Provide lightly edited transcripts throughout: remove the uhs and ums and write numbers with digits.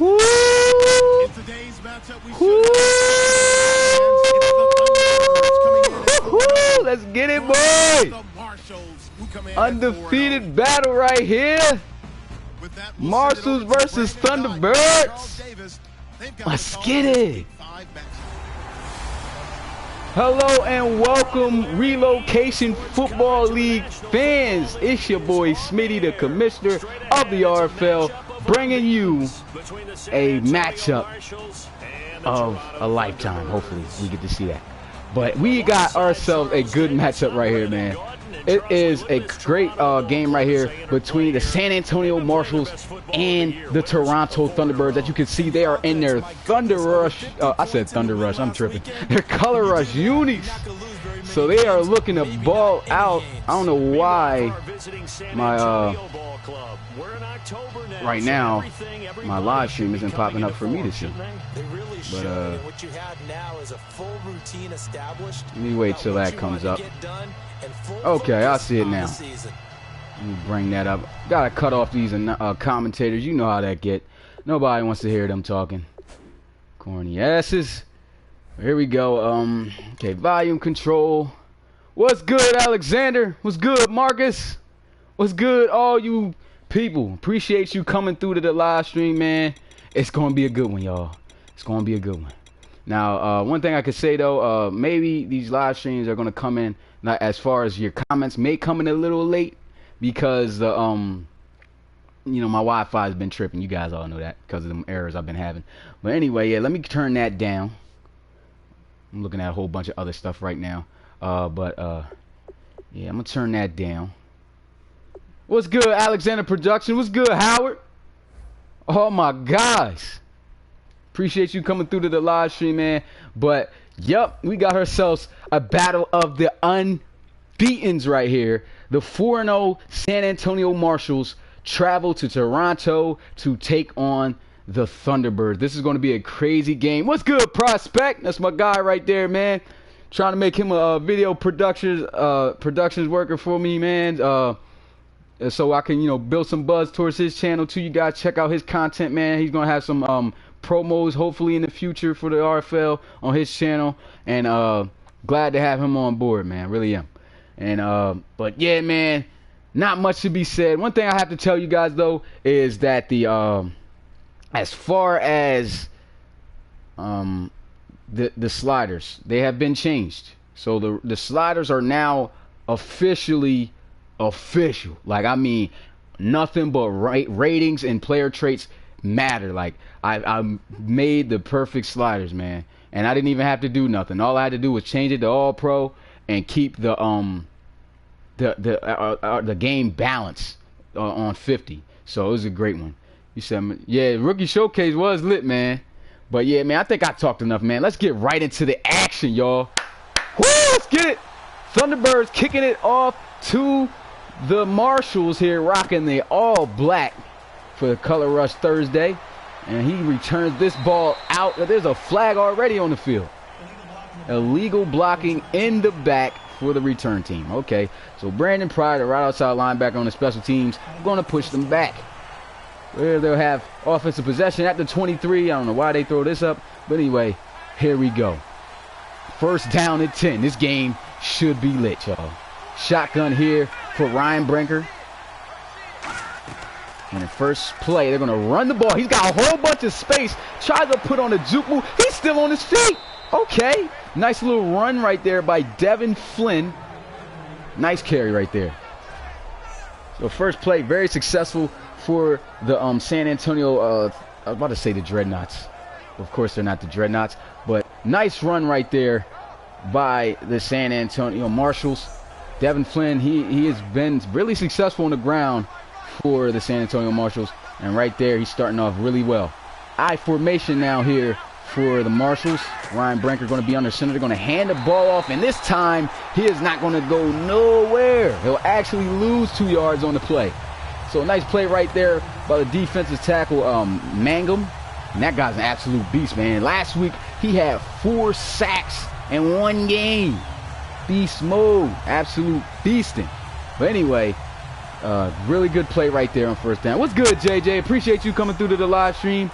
Woo! In today's matchup, we should Woo! Let's get it, boy! Undefeated battle right here. Marshalls versus Thunderbirds. Let's get it. Hello and welcome, Relocation Football League fans. It's your boy Smitty, the commissioner of the RFL, bringing you a matchup of a lifetime. Hopefully we get to see that. But we got ourselves a good matchup right here, man. It is a great game right here between the San Antonio Marshalls and the Toronto Thunderbirds. As you can see, they are in their Thunder Rush. I said Thunder Rush. I'm tripping. Their Color Rush unis. So they are looking to ball out. I don't know why my right now my live stream isn't popping up for me to see. But let me wait till that comes up. Okay, I see it now. Let me bring that up. Gotta cut off these commentators. You know how that get. Nobody wants to hear them talking. Corny asses. Here we go. Okay, volume control. What's good, Alexander? What's good, Marcus? What's good, all you people? Appreciate you coming through to the live stream, man. It's gonna be a good one, y'all. It's gonna be a good one. Now, one thing I could say though, maybe these live streams are gonna come in. Not as far as your comments may come in a little late because the you know, my Wi-Fi has been tripping. You guys all know that because of them errors I've been having. But anyway, yeah, let me turn that down. I'm looking at a whole bunch of other stuff right now. Yeah, I'm gonna turn that down. What's good, Alexander Production? What's good, Howard? Oh my gosh. Appreciate you coming through to the live stream, man. But yep, we got ourselves a battle of the unbeatens right here. The 4-0 San Antonio Marshalls travel to Toronto to take on the Thunderbirds. This is going to be a crazy game. What's good, Prospect? That's my guy right there, man. Trying to make him a video productions worker for me, man. So I can, you know, build some buzz towards his channel too. You guys check out his content, man. He's going to have some promos hopefully in the future for the RFL on his channel, and glad to have him on board, man. Really am. And but yeah, man, not much to be said. One thing I have to tell you guys though is that the as far as the sliders, they have been changed. So the sliders are now officially official. Like, I mean, nothing but ratings and player traits matter. Like, I made the perfect sliders, man, and I didn't even have to do nothing. All I had to do was change it to all pro and keep the game balance on 50. So it was a great one. You said, yeah, rookie showcase was lit, man. But yeah, man, I think I talked enough, man. Let's get right into the action, y'all. Woo, let's get it. Thunderbirds kicking it off to the Marshalls here, rocking the all black for the Color Rush Thursday, and he returns this ball out. There's a flag already on the field. Illegal blocking in the back for the return team. Okay, so Brandon Pryor, the right outside linebacker on the special teams, going to push them back. Where they'll have offensive possession at the 23. I don't know why they throw this up, but anyway, here we go. First down at 10. This game should be lit, y'all. Shotgun here for Ryan Brinker. And the first play, they're going to run the ball. He's got a whole bunch of space. Tries to put on a juke move. He's still on his feet. Okay. Nice little run right there by Devin Flynn. Nice carry right there. So first play, very successful for the San Antonio, I was about to say the Dreadnoughts. Of course, they're not the Dreadnoughts. But nice run right there by the San Antonio Marshalls. Devin Flynn, he has been really successful on the ground for the San Antonio Marshalls, and right there he's starting off really well. I formation now here for the Marshalls. Ryan Brinker going to be under center. They're going to hand the ball off, and this time he is not going to go nowhere. He'll actually lose 2 yards on the play. So a nice play right there by the defensive tackle, Mangum. And that guy's an absolute beast, man. Last week he had 4 sacks in 1 game. Beast mode, absolute beasting. But anyway, really good play right there on first down. What's good, JJ? Appreciate you coming through to the live stream.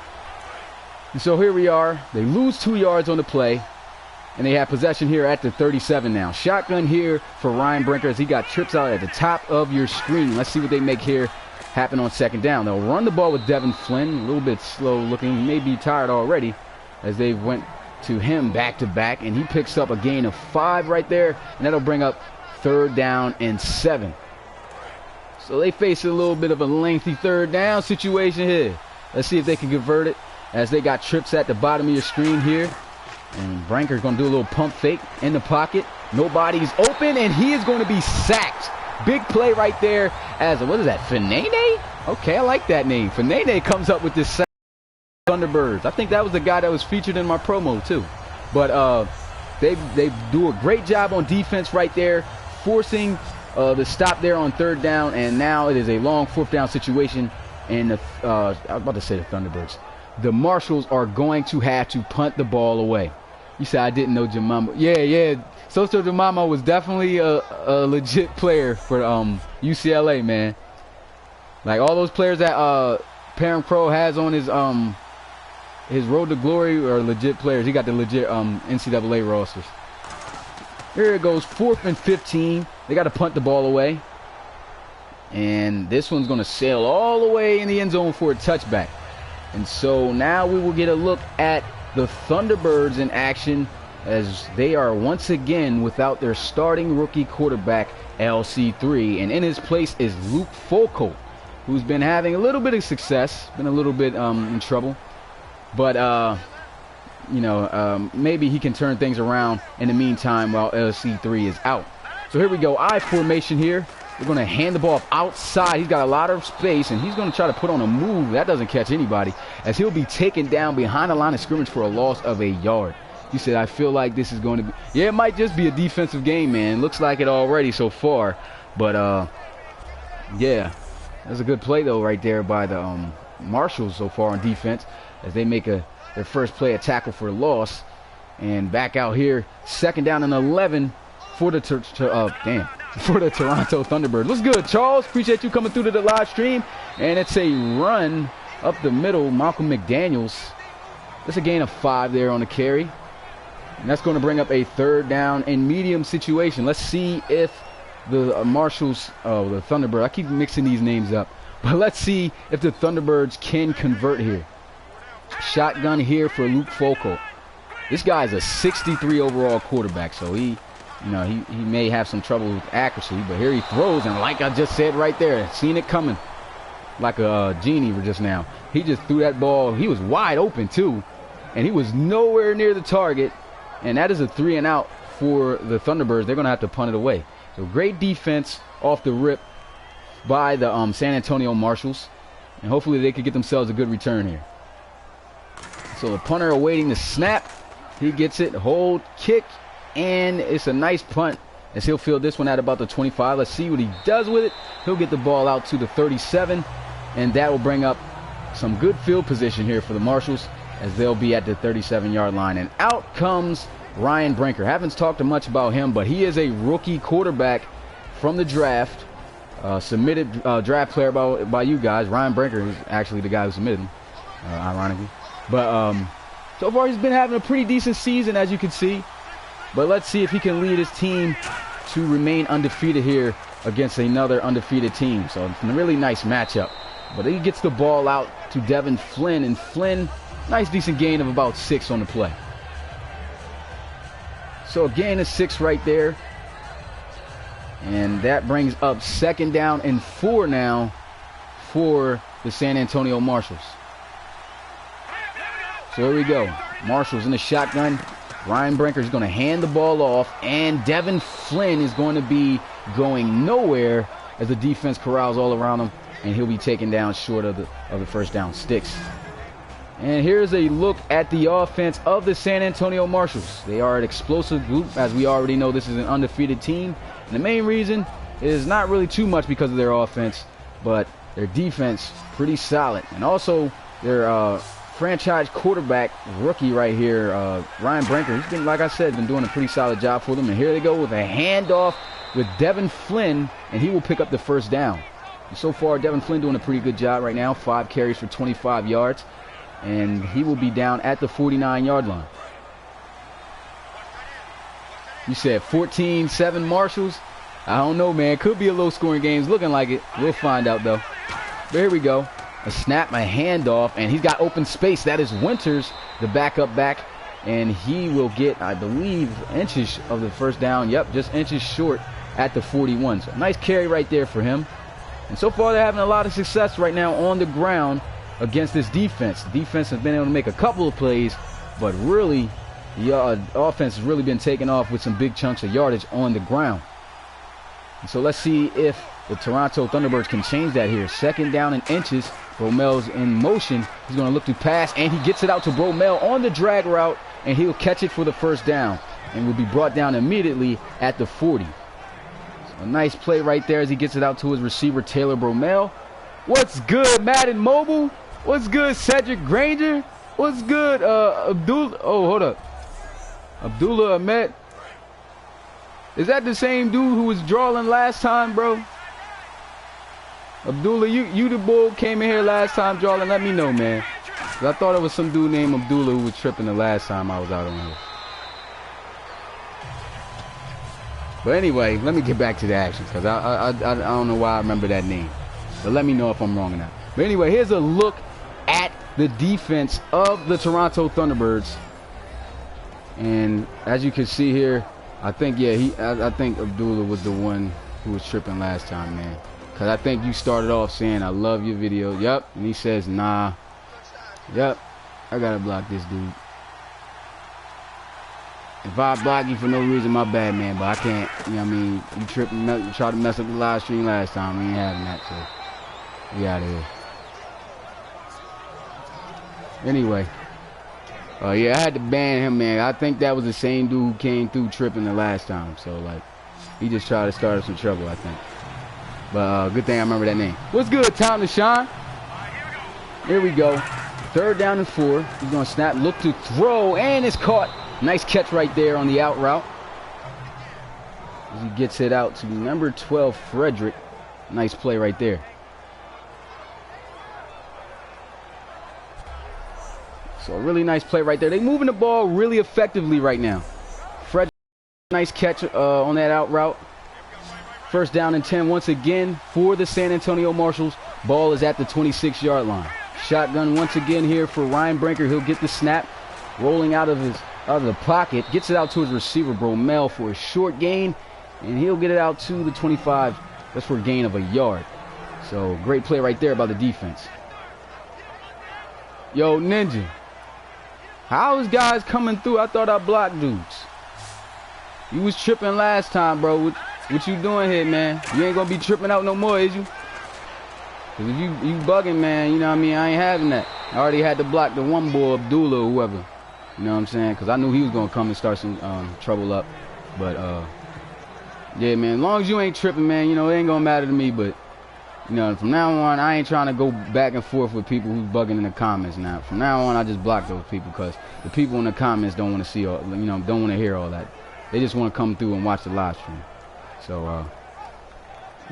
And so here we are. They lose 2 yards on the play. And they have possession here at the 37 now. Shotgun here for Ryan Brinker as he got trips out at the top of your screen. Let's see what they make here happen on second down. They'll run the ball with Devin Flynn. A little bit slow looking. He may be tired already as they went to him back to back. And he picks up a gain of 5 right there. And that'll bring up 3rd down and 7. So they face a little bit of a lengthy 3rd down situation here. Let's see if they can convert it as they got trips at the bottom of your screen here. And Branker's going to do a little pump fake in the pocket. Nobody's open, and he is going to be sacked. Big play right there as, what is that, Fanene? Okay, I like that name. Fanene comes up with this sack. Thunderbirds. I think that was the guy that was featured in my promo, too. But they do a great job on defense right there, forcing the stop there on 3rd down, and now it is a long 4th down situation. And I was about to say the Thunderbirds. The Marshals are going to have to punt the ball away. You said I didn't know Jemima. Yeah. Soso Jemima was definitely a legit player for UCLA, man. Like all those players that Parham Crow has on his road to glory are legit players. He got the legit NCAA rosters. Here it goes, 4th and 15. They got to punt the ball away. And this one's going to sail all the way in the end zone for a touchback. And so now we will get a look at the Thunderbirds in action as they are once again without their starting rookie quarterback, LC3. And in his place is Luke Folco, who's been having a little bit of success, been a little bit in trouble. But, maybe he can turn things around in the meantime while LC3 is out. So here we go, I formation here. We're going to hand the ball outside. He's got a lot of space, and he's going to try to put on a move. That doesn't catch anybody, as he'll be taken down behind the line of scrimmage for a loss of a yard. He said, I feel like this is going to be... Yeah, it might just be a defensive game, man. Looks like it already so far. But, yeah. That's a good play, though, right there by the Marshals so far on defense, as they make their first play, a tackle for a loss. And back out here, 2nd down and 11 for the Toronto Thunderbirds. What's good, Charles? Appreciate you coming through to the live stream. And it's a run up the middle. Malcolm McDaniels. That's a gain of 5 there on the carry. And that's going to bring up a 3rd down and medium situation. Let's see if the Marshals, the Thunderbirds, I keep mixing these names up. But let's see if the Thunderbirds can convert here. Shotgun here for Luke Folco. This guy is a 63 overall quarterback, so he may have some trouble with accuracy, but here he throws, and like I just said right there, seen it coming like a genie just now. He just threw that ball. He was wide open, too, and he was nowhere near the target, and that is a 3 and out for the Thunderbirds. They're going to have to punt it away. So great defense off the rip by the San Antonio Marshals, and hopefully they could get themselves a good return here. So the punter awaiting the snap. He gets it, hold, kick, and it's a nice punt as he'll field this one at about the 25. Let's see what he does with it. He'll get the ball out to the 37, and that will bring up some good field position here for the Marshals as they'll be at the 37-yard line. And out comes Ryan Brinker. Haven't talked much about him, but he is a rookie quarterback from the draft. Submitted draft player by you guys. Ryan Brinker is actually the guy who submitted him, ironically. But so far he's been having a pretty decent season, as you can see. But let's see if he can lead his team to remain undefeated here against another undefeated team. So it's a really nice matchup. But he gets the ball out to Devin Flynn, and Flynn, nice decent gain of about 6 on the play. So a gain of 6 right there. And that brings up 2nd down and 4 now for the San Antonio Marshals. So here we go. Marshals in the shotgun. Ryan Brinker is going to hand the ball off, and Devin Flynn is going to be going nowhere as the defense corrals all around him, and he'll be taken down short of the first down sticks. And here's a look at the offense of the San Antonio Marshals. They are an explosive group, as we already know. This is an undefeated team, and the main reason is not really too much because of their offense, but their defense pretty solid, and also their franchise quarterback rookie right here, Ryan Brinker. He's been, like I said, been doing a pretty solid job for them. And here they go with a handoff with Devin Flynn, and he will pick up the first down. And so far, Devin Flynn doing a pretty good job right now. 5 carries for 25 yards. and he will be down at the 49-yard line. You said 14-7 Marshals? I don't know, man. Could be a low-scoring game. It's looking like it. We'll find out, though. But here we go. A snap, a handoff, and he's got open space. That is Winters, the backup back, and he will get, I believe, inches of the first down. Yep, just inches short at the 41. So nice carry right there for him. And so far, they're having a lot of success right now on the ground against this defense. The defense has been able to make a couple of plays, but really, the offense has really been taking off with some big chunks of yardage on the ground. And so let's see if the Toronto Thunderbirds can change that here. Second down and inches. Bromel's in motion. He's going to look to pass, and he gets it out to Bromel on the drag route, and he'll catch it for the first down and will be brought down immediately at the 40. So a nice play right there as he gets it out to his receiver, Taylor Bromel. What's good, Madden Mobile? What's good, Cedric Granger? What's good, Abdullah? Oh, hold up. Abdullah Ahmed. Is that the same dude who was drawing last time, bro? Abdullah, you the bull came in here last time drawing. Let me know, man. 'Cause I thought it was some dude named Abdullah who was tripping the last time I was out on here. But anyway, let me get back to the action because I don't know why I remember that name. But let me know if I'm wrong or not. But anyway, here's a look at the defense of the Toronto Thunderbirds. And as you can see here, I think, yeah, I think Abdullah was the one who was tripping last time, man. Because I think you started off saying, I love your video. Yep. And he says, nah. Yep. I got to block this dude. If I block you for no reason, my bad, man. But I can't. You know what I mean? You tripping, you tried to mess up the live stream last time. We ain't having that, so we out of here. Anyway. Yeah, I had to ban him, man. I think that was the same dude who came through tripping the last time. So, like, he just tried to start us some trouble, I think. But good thing I remember that name. What's good, Time to Shine? Here we go. Third down and 4. He's going to snap, look to throw, and it's caught. Nice catch right there on the out route. As he gets it out to number 12, Frederick. Nice play right there. So a really nice play right there. They're moving the ball really effectively right now. Frederick, nice catch on that out route. First down and 10 once again for the San Antonio Marshals. Ball is at the 26-yard line. Shotgun once again here for Ryan Brinker. He'll get the snap, rolling out of the pocket. Gets it out to his receiver, Bromel, for a short gain. And he'll get it out to the 25. That's for a gain of a yard. So great play right there by the defense. Yo, Ninja. How is guys coming through? I thought I blocked dudes. You was tripping last time, bro. What you doing here, man? You ain't gonna be tripping out no more, is you? Cause if you bugging, man, you know what I mean? I ain't having that. I already had to block the one boy, Abdullah or whoever. You know what I'm saying? Cause I knew he was gonna come and start some trouble up. But yeah, man. As long as you ain't tripping, man, you know it ain't gonna matter to me. But you know, from now on, I ain't trying to go back and forth with people who's bugging in the comments. Now, from now on, I just block those people because the people in the comments don't want to see all, you know, don't want to hear all that. They just want to come through and watch the live stream. So,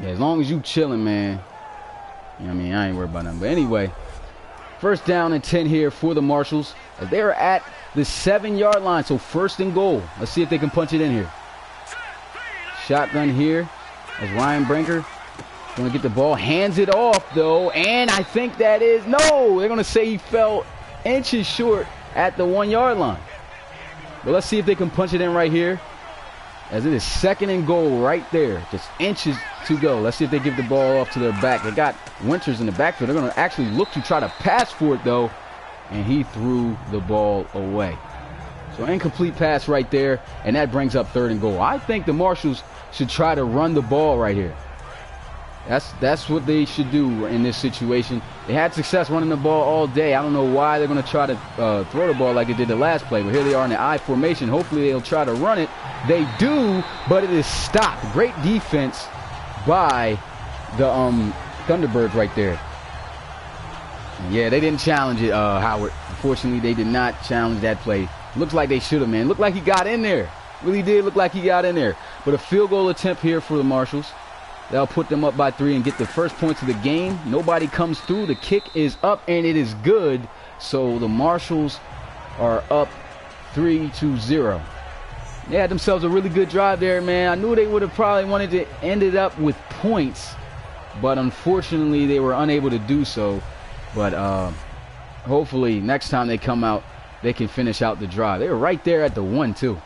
yeah, as long as you chilling, man, you know what I mean? I ain't worried about nothing. But anyway, first down and 10 here for the Marshals. As they are at the 7-yard line, so first and goal. Let's see if they can punch it in here. Shotgun here as Ryan Brinker going to get the ball, hands it off, though, and I think that is, no, they're going to say he fell inches short at the 1-yard line. But let's see if they can punch it in right here, as it is second and goal right there, just inches to go. Let's see if they give the ball off to their back. They got Winters in the backfield. They're going to actually look to try to pass for it, though, and he threw the ball away. So incomplete pass right there, and that brings up third and goal. I think the Marshals should try to run the ball right here. That's what they should do in this situation. They had success running the ball all day. I don't know why they're going to try to throw the ball like they did the last play. But here they are in the I formation. Hopefully they'll try to run it. They do, but it is stopped. Great defense by the Thunderbirds right there. Yeah, they didn't challenge it, Howard. Unfortunately, they did not challenge that play. Looks like they should have, man. Looked like he got in there. Really did look like he got in there. But a field goal attempt here for the Marshals. That'll put them up by 3 and get the first points of the game. Nobody comes through. The kick is up, and it is good So the Marshals are up 3-0. They had themselves a really good drive there, man. I knew they would have probably wanted to end it up with points, but unfortunately they were unable to do so. But hopefully next time they come out, they can finish out the drive. They were right there at the 1 too.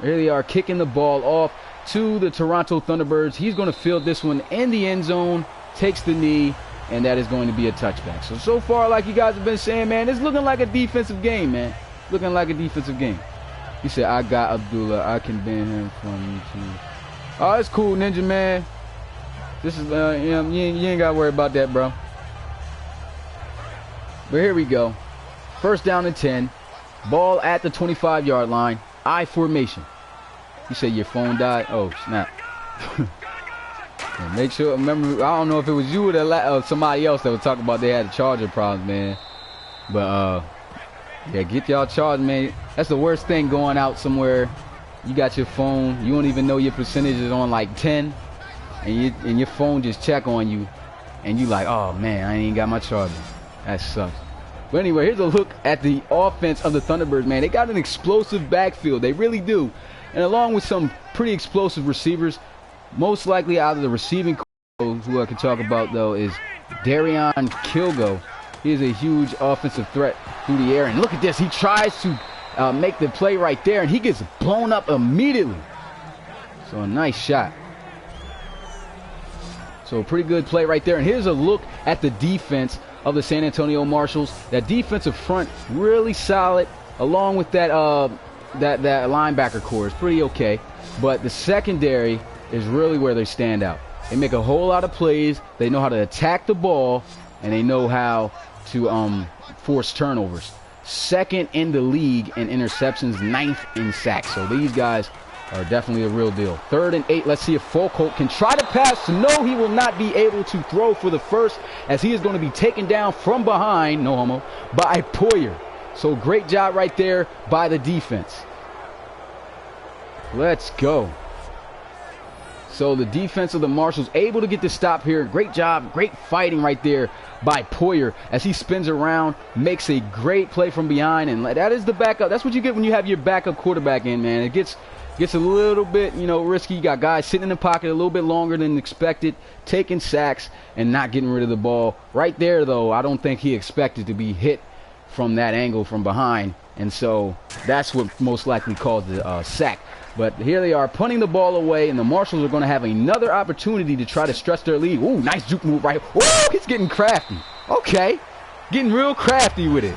Here they are kicking the ball off to the Toronto Thunderbirds. He's going to field this one in the end zone, takes the knee, and that is going to be a touchback. So far, like you guys have been saying, man, it's looking like a defensive game, man. Looking like a defensive game. He said, I got Abdullah. I can ban him from YouTube. Oh, it's cool, Ninja Man. This is, you ain't got to worry about that, bro. But here we go. First down and 10. Ball at the 25-yard line. I formation. You said your phone died? Oh, snap. Make sure, remember, I don't know if it was you or somebody else that was talking about they had a charger problem, man. But, yeah, get y'all charged, man. That's the worst thing, going out somewhere. You got your phone. You don't even know your percentage is on like 10. And your phone just check on you. And you like, oh, man, I ain't got my charger. That sucks. But anyway, here's a look at the offense of the Thunderbirds, man. They got an explosive backfield. They really do. And along with some pretty explosive receivers, most likely out of the receiving corps, who I can talk about, though, is Darion Kilgo. He is a huge offensive threat through the air. And look at this. He tries to make the play right there, and he gets blown up immediately. So a nice shot. So a pretty good play right there. And here's a look at the defense of the San Antonio Marshals. That defensive front, really solid, along with that that linebacker core is pretty okay. But the secondary is really where they stand out. They make a whole lot of plays. They know how to attack the ball, and they know how to force turnovers. Second in the league in interceptions, 9th in sacks. So these guys are definitely a real deal. 3rd and 8. Let's see if Folcolt can try to pass. No, he will not be able to throw for the first, as he is going to be taken down from behind, no homo, by Poyer. So great job right there by the defense. Let's go. So the defense of the Marshals able to get the stop here. Great job, great fighting right there by Poyer as he spins around, makes a great play from behind, and that is the backup. That's what you get when you have your backup quarterback in, man. It gets a little bit, risky. You got guys sitting in the pocket a little bit longer than expected, taking sacks and not getting rid of the ball. Right there, though, I don't think he expected to be hit from that angle from behind, and so that's what most likely caused the sack. But here they are punting the ball away, and the Marshals are going to have another opportunity to try to stretch their lead. Ooh, nice juke move right. Ooh, he's getting crafty. Okay, getting real crafty with it.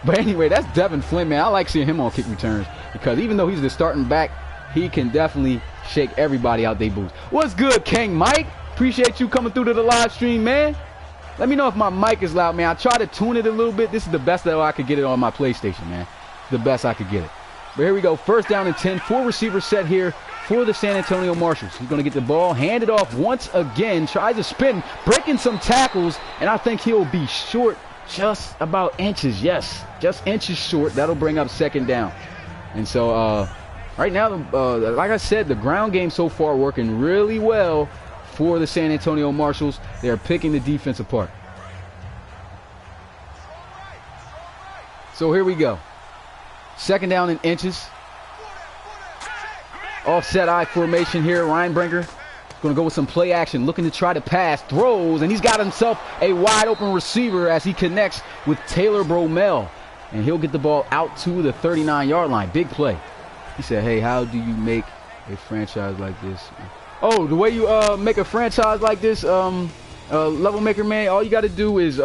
But anyway, that's Devin Flynn, man. I like seeing him on kick returns because even though he's the starting back, he can definitely shake everybody out they boots. What's good, King Mike? Appreciate you coming through to the live stream, man. Let me know if my mic is loud, man. I try to tune it a little bit. This is the best that I could get it on my PlayStation, man. The best I could get it. But here we go. First down and 10. 4 receivers set here for the San Antonio Marshals. He's going to get the ball, hand it off once again, tries to spin, breaking some tackles, and I think he'll be short just about inches. Yes, just inches short. That'll bring up second down. And so right now, like I said, the ground game so far working really well for the San Antonio Marshals. They're picking the defense apart. So here we go. Second down in inches. Offset I formation here. Reinbringer going to go with some play action, looking to try to pass, throws, and he's got himself a wide open receiver as he connects with Taylor Bromell. And he'll get the ball out to the 39-yard line. Big play. He said, hey, how do you make a franchise like this? Oh, the way you make a franchise like this, Level Maker, man, all you got to do is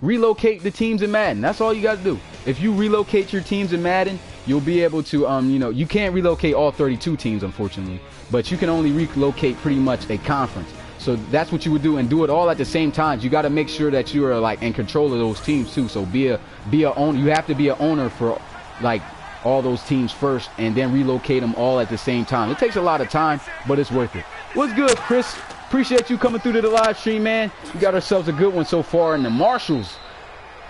relocate the teams in Madden. That's all you got to do. If you relocate your teams in Madden, you'll be able to, you can't relocate all 32 teams, unfortunately, but you can only relocate pretty much a conference. So that's what you would do, and do it all at the same time. You got to make sure that you are like in control of those teams too. So be a owner. You have to be an owner for like all those teams first, and then relocate them all at the same time. It takes a lot of time, but it's worth it. What's good, Chris? Appreciate you coming through to the live stream, man. We got ourselves a good one so far, and the Marshals,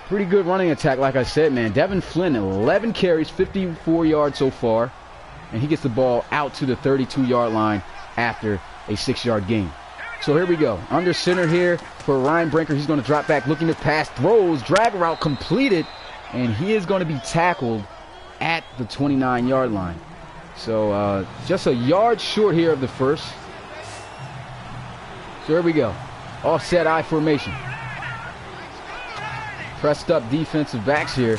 pretty good running attack, like I said, man. Devin Flynn, 11 carries, 54 yards so far, and he gets the ball out to the 32-yard line after a 6-yard gain. So here we go. Under center here for Ryan Brinker. He's going to drop back, looking to pass, throws, drag route completed, and he is going to be tackled at the 29-yard line. So just a yard short here of the first. So here we go. Offset I formation. Pressed up defensive backs here.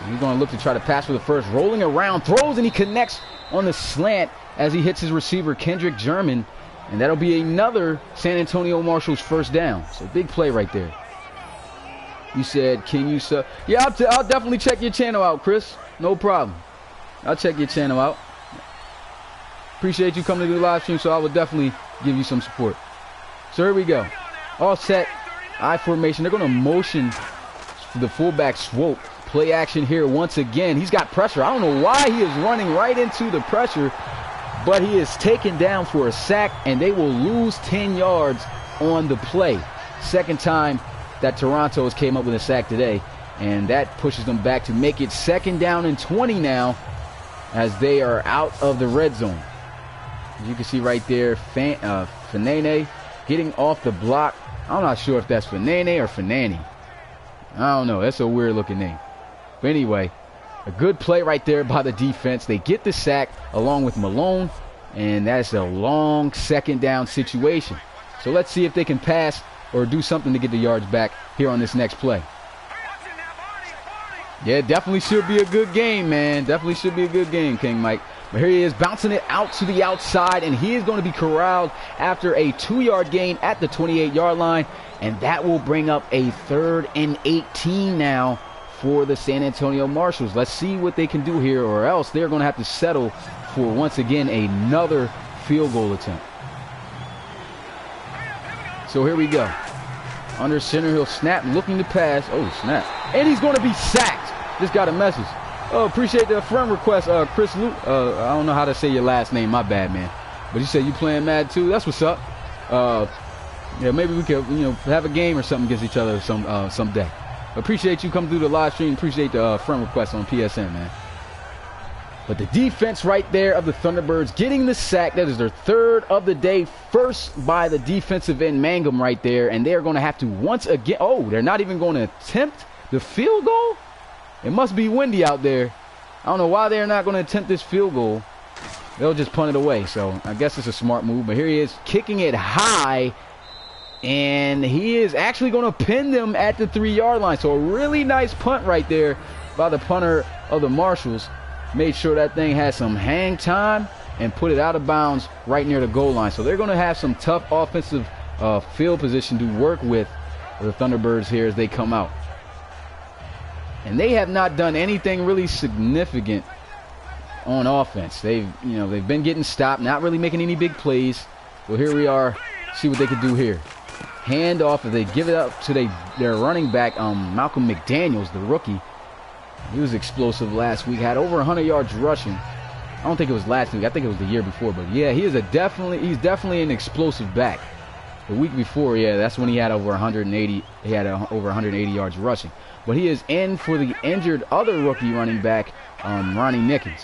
He's going to look to try to pass for the first. Rolling around, throws, and he connects on the slant as he hits his receiver, Kendrick German. And that'll be another San Antonio Marshals first down. So big play right there. You said, can you sub? Yeah, I'll definitely check your channel out, Chris. No problem. I'll check your channel out. Appreciate you coming to the live stream, so I will definitely give you some support. So here we go. All set. I formation. They're going to motion the fullback swope. Play action here once again. He's got pressure. I don't know why he is running right into the pressure, but he is taken down for a sack, and they will lose 10 yards on the play. Second time that Toronto has came up with a sack today, and that pushes them back to make it 2nd down and 20 now as they are out of the red zone. As you can see right there, Fanane getting off the block. I'm not sure if that's Fanane or Fanani. I don't know. That's a weird looking name. But anyway, a good play right there by the defense. They get the sack along with Malone, and that's a long 2nd down situation. So let's see if they can pass or do something to get the yards back here on this next play. Yeah, definitely should be a good game, man. Definitely should be a good game, King Mike. But here he is bouncing it out to the outside, and he is going to be corralled after a 2-yard gain at the 28-yard line, and that will bring up a 3rd and 18 now for the San Antonio Marshals. Let's see what they can do here, or else they're going to have to settle for, once again, another field goal attempt. So here we go. Under center, he'll snap, looking to pass. Oh, snap. And he's going to be sacked. Just got a message. Oh, appreciate the friend request, Chris Luke. I don't know how to say your last name. My bad, man. But you said you playing Madden too. That's what's up. Yeah, maybe we could, have a game or something against each other someday. Appreciate you coming through the live stream. Appreciate the friend request on PSN, man. But the defense right there of the Thunderbirds getting the sack. That is their 3rd of the day. First by the defensive end, Mangum, right there. And they're going to have to once again. Oh, they're not even going to attempt the field goal? It must be windy out there. I don't know why they're not going to attempt this field goal. They'll just punt it away. So I guess it's a smart move. But here he is kicking it high. And he is actually going to pin them at the 3-yard line. So a really nice punt right there by the punter of the Marshals. Made sure that thing had some hang time and put it out of bounds right near the goal line. So they're going to have some tough offensive field position to work with the Thunderbirds here as they come out. And they have not done anything really significant on offense. They've been getting stopped, not really making any big plays. Well, here we are. See what they can do here. Hand off as they give it up to their running back, Malcolm McDaniels, the rookie. He was explosive last week. Had over 100 yards rushing. I don't think it was last week. I think it was the year before. But yeah, he's definitely an explosive back. The week before, yeah, that's when he had over 180. He had over 180 yards rushing. But he is in for the injured other rookie running back, Ronnie Nickens.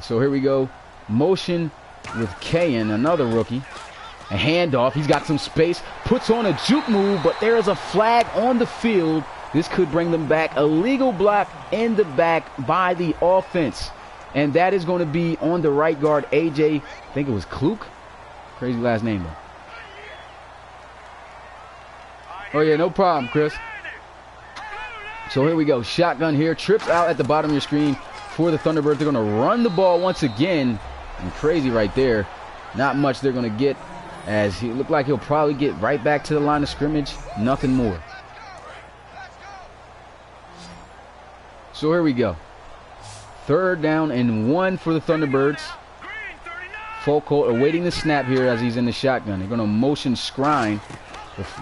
So here we go. Motion with Kayan, another rookie. A handoff. He's got some space. Puts on a juke move, but there is a flag on the field. This could bring them back. A legal block in the back by the offense. And that is going to be on the right guard, AJ. I think it was Kluk. Crazy last name, though. Oh, yeah, no problem, Chris. So here we go. Shotgun here. Trips out at the bottom of your screen for the Thunderbirds. They're going to run the ball once again. And crazy right there. Not much they're going to get, as he looked like he'll probably get right back to the line of scrimmage. Nothing more. So here we go. 3rd down and 1 for the Thunderbirds. Foco awaiting the snap here as he's in the shotgun. They're going to motion Scrine,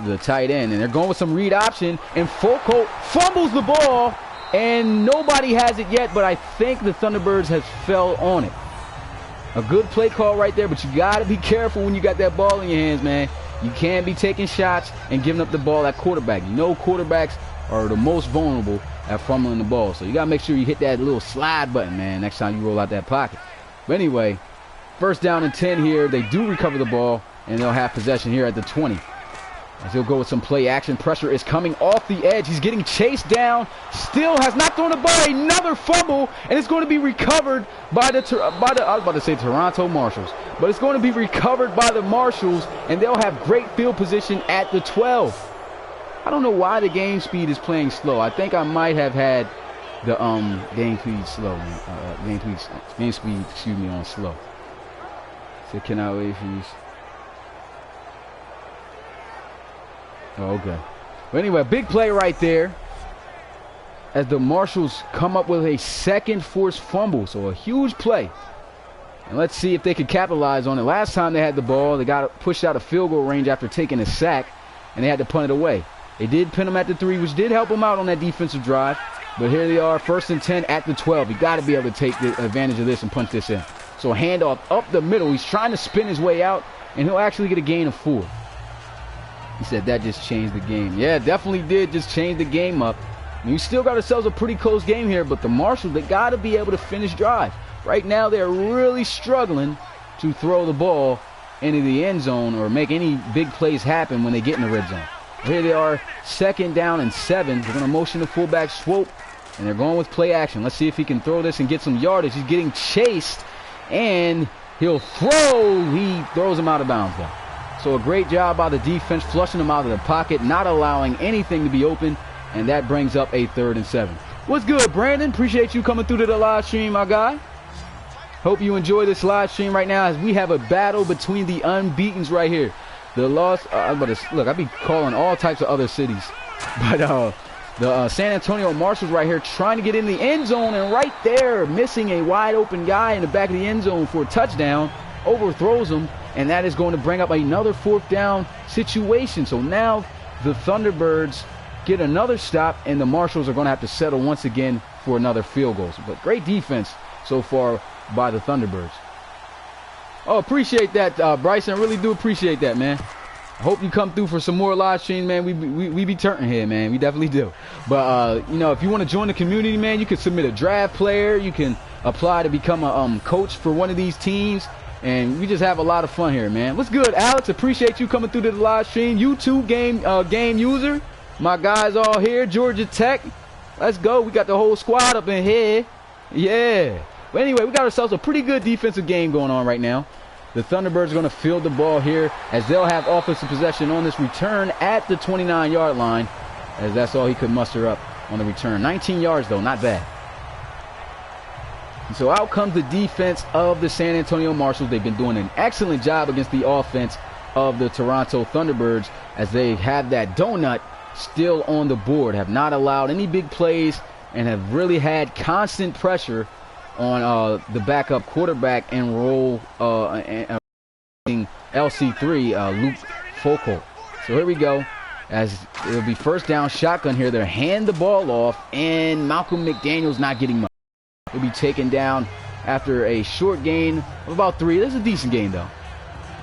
the tight end, and they're going with some read option, and Foco fumbles the ball, and nobody has it yet, but I think the Thunderbirds has fell on it. A good play call right there, but you got to be careful when you got that ball in your hands, man. You can't be taking shots and giving up the ball at quarterback. You know quarterbacks are the most vulnerable at fumbling the ball. So you got to make sure you hit that little slide button, man, next time you roll out that pocket. But anyway, 1st down and 10 here. They do recover the ball and they'll have possession here at the 20. As he'll go with some play action. Pressure is coming off the edge. He's getting chased down. Still has not thrown the ball. Another fumble, and it's going to be recovered by the I was about to say Toronto Marshals, but it's going to be recovered by the Marshals, and they'll have great field position at the 12. I don't know why the game speed is playing slow. I think I might have had the game speed slow. Game speed, excuse me, on slow. So cannot wait for you. Oh, okay. But anyway, big play right there as the Marshals come up with a second forced fumble. So a huge play. And let's see if they could capitalize on it. Last time they had the ball, they got pushed out of field goal range after taking a sack, and they had to punt it away. They did pin them at the 3, which did help them out on that defensive drive. But here they are, 1st and 10 at the 12. You got to be able to take the advantage of this and punch this in. So handoff up the middle. He's trying to spin his way out, and he'll actually get a gain of 4. He said that just changed the game. Yeah, it definitely did just change the game up. And we still got ourselves a pretty close game here, but the Marshals, they got to be able to finish drive. Right now, they're really struggling to throw the ball into the end zone or make any big plays happen when they get in the red zone. Here they are, 2nd down and 7. They're going to motion the fullback swope, and they're going with play action. Let's see if he can throw this and get some yardage. He's getting chased, and he'll throw. He throws him out of bounds, though. So a great job by the defense, flushing them out of the pocket, not allowing anything to be open, and that brings up a 3rd and 7. What's good, Brandon? Appreciate you coming through to the live stream, my guy. Hope you enjoy this live stream right now as we have a battle between the unbeatens right here. The loss, look, I be calling all types of other cities, but the San Antonio Marshals right here trying to get in the end zone, and right there, missing a wide open guy in the back of the end zone for a touchdown, overthrows him. And that is going to bring up another 4th down situation. So now the Thunderbirds get another stop, and the Marshals are going to have to settle once again for another field goal. But great defense so far by the Thunderbirds. Oh, appreciate that, Bryson. I really do appreciate that, man. I hope you come through for some more live streams, man. We be turning here, man. We definitely do. But, you know, if you want to join the community, man, you can submit a draft player. You can apply to become a coach for one of these teams. And we just have a lot of fun here, man. What's good, Alex? Appreciate you coming through to the live stream. YouTube game user. My guys all here. Georgia Tech. Let's go. We got the whole squad up in here. Yeah. But anyway, we got ourselves a pretty good defensive game going on right now. The Thunderbirds are going to field the ball here as they'll have offensive possession on this return at the 29-yard line, as that's all he could muster up on the return. 19 yards, though. Not bad. So out comes the defense of the San Antonio Marshals. They've been doing an excellent job against the offense of the Toronto Thunderbirds as they have that donut still on the board, have not allowed any big plays, and have really had constant pressure on the backup quarterback and roll LC3, Luke Focal. So here we go. As it'll be 1st down shotgun here. They'll hand the ball off, and Malcolm McDaniel's not getting much. He'll be taken down after a short gain of about 3. This is a decent gain, though.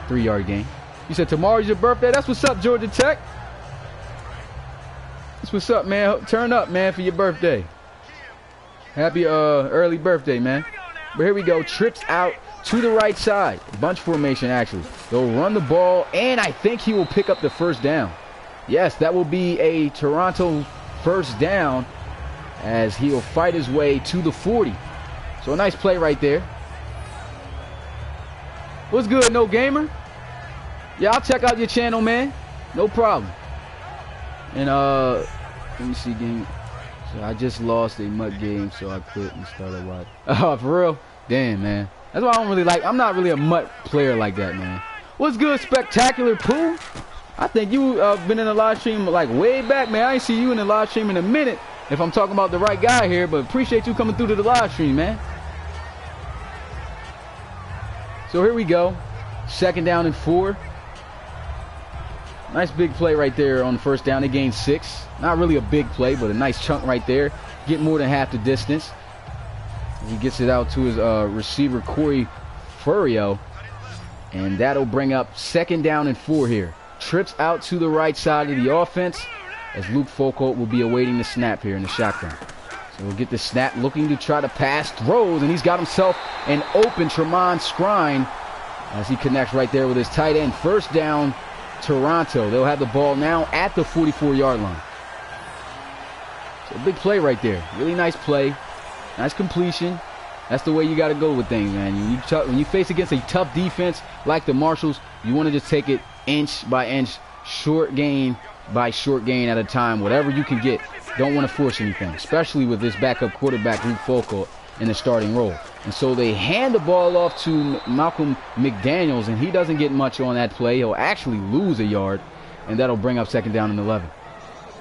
3-yard gain. You said tomorrow's your birthday? That's what's up, Georgia Tech. That's what's up, man. Turn up, man, for your birthday. Happy early birthday, man. But here we go. Trips out to the right side. Bunch formation, actually. They'll run the ball, and I think he will pick up the 1st down. Yes, that will be a Toronto 1st down, as he'll fight his way to the 40. So a nice play right there. What's good, No Gamer? Yeah, I'll check out your channel, man. No problem. And let me see game. So I just lost a MUT game, so I quit and started watching. Oh, for real? Damn, man. That's why I don't really like. I'm not really a MUT player like that, man. What's good, Spectacular Pooh? I think you been in the live stream like way back, man. I ain't see you in the live stream in a minute. If I'm talking about the right guy here, but appreciate you coming through to the live stream, man. So here we go. 2nd down and 4. Nice big play right there on the 1st down. They gained 6. Not really a big play, but a nice chunk right there. Get more than half the distance. He gets it out to his receiver, Corey Furio. And that'll bring up 2nd down and 4 here. Trips out to the right side of the offense, as Luke Focal will be awaiting the snap here in the shotgun. So we'll get the snap, looking to try to pass, throws, and he's got himself an open Tremont Scrine as he connects right there with his tight end. First down, Toronto. They'll have the ball now at the 44-yard line. So a big play right there. Really nice play. Nice completion. That's the way you got to go with things, man. When you face against a tough defense like the Marshals, you want to just take it inch by inch, short gain by short gain at a time, whatever you can get. Don't want to force anything, especially with this backup quarterback, Luke Falco, in the starting role. And so they hand the ball off to Malcolm McDaniels, and he doesn't get much on that play. He'll actually lose a yard, and that'll bring up second down and 11.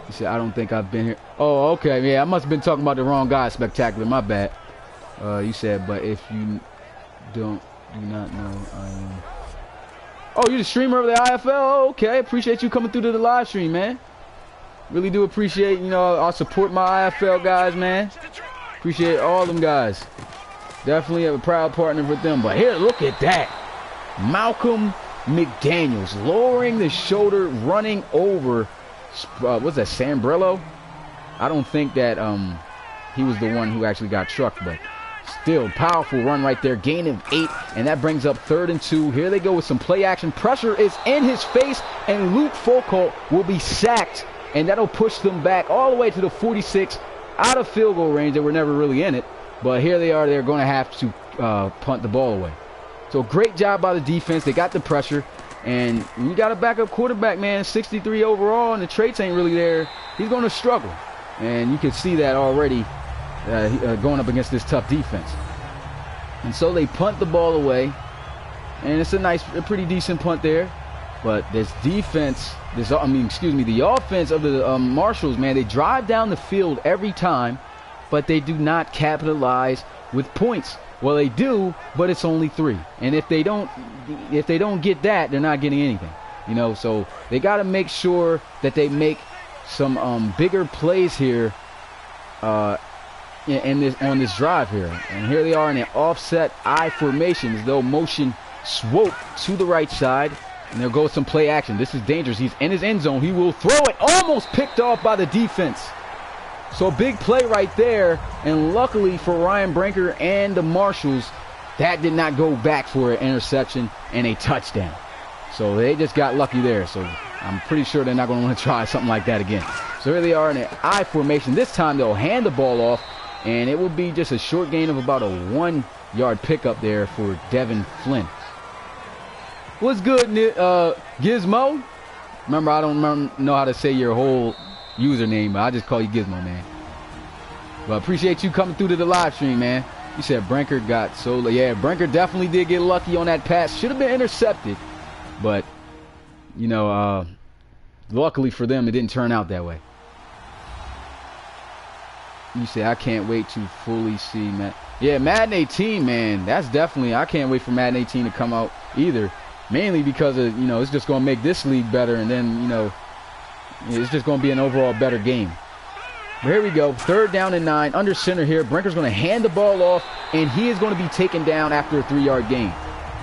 He said, I don't think I've been here. Oh, okay. Yeah, I must have been talking about the wrong guy. Spectacular. My bad. You said, but if you do not know, I am. Oh, you're the streamer of the IFL? Oh, okay. Appreciate you coming through to the live stream, man. Really do appreciate, I'll support my IFL guys, man. Appreciate all them guys. Definitely a proud partner with them. But here, look at that. Malcolm McDaniels lowering the shoulder, running over, what's that, Sambrello? I don't think that he was the one who actually got trucked, but still, powerful run right there. Gain of 8, and that brings up 3rd and 2. Here they go with some play action. Pressure is in his face, and Luke Falco will be sacked, and that'll push them back all the way to the 46, out of field goal range. They were never really in it, but here they are. They're going to have to punt the ball away. So great job by the defense. They got the pressure, and you got a backup quarterback, man, 63 overall, and the traits ain't really there. He's going to struggle, and you can see that already. Going up against this tough defense. And so they punt the ball away, and it's a pretty decent punt there. But this defense, the offense of the Marshals, man, they drive down the field every time, but they do not capitalize with points. Well, they do, but it's only 3. And if they don't get that, they're not getting anything. So they got to make sure that they make some bigger plays here. On this drive here. And here they are in an offset I formation, as though motion swope to the right side, and they'll go with some play action. This is dangerous. He's in his end zone. He will throw it. Almost picked off by the defense. So big play right there, and luckily for Ryan Brinker and the Marshals, that did not go back for an interception and a touchdown. So they just got lucky there. So I'm pretty sure they're not going to want to try something like that again. So here they are in an I formation. This time they'll hand the ball off, and it will be just a short gain of about a 1-yard pickup there for Devin Flynn. What's good, Gizmo? Remember, I don't know how to say your whole username, but I just call you Gizmo, man. But appreciate you coming through to the live stream, man. You said Brinker got solo. Yeah, Brinker definitely did get lucky on that pass. Should have been intercepted, but, luckily for them, it didn't turn out that way. You say, I can't wait to fully see Madden. Yeah, Madden 18, man. That's definitely, I can't wait for Madden 18 to come out either. Mainly because of, it's just going to make this league better, and then, it's just going to be an overall better game. But here we go. 3rd down and 9. Under center here. Brinker's going to hand the ball off, and he is going to be taken down after a 3-yard gain.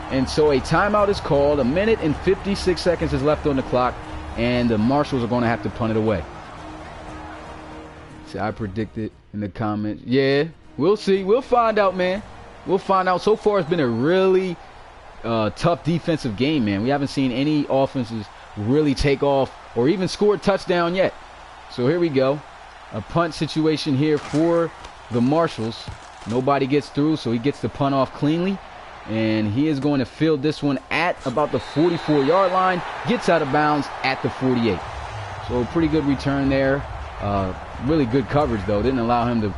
And so a timeout is called. 1 minute and 56 seconds is left on the clock, and the Marshals are going to have to punt it away. See, I predicted in the comments. Yeah, we'll see. We'll find out, man. We'll find out. So far, it's been a really tough defensive game, man. We haven't seen any offenses really take off or even score a touchdown yet. So here we go. A punt situation here for the Marshals. Nobody gets through, so he gets the punt off cleanly. And he is going to field this one at about the 44-yard line. Gets out of bounds at the 48. So a pretty good return there. Really good coverage, though. Didn't allow him to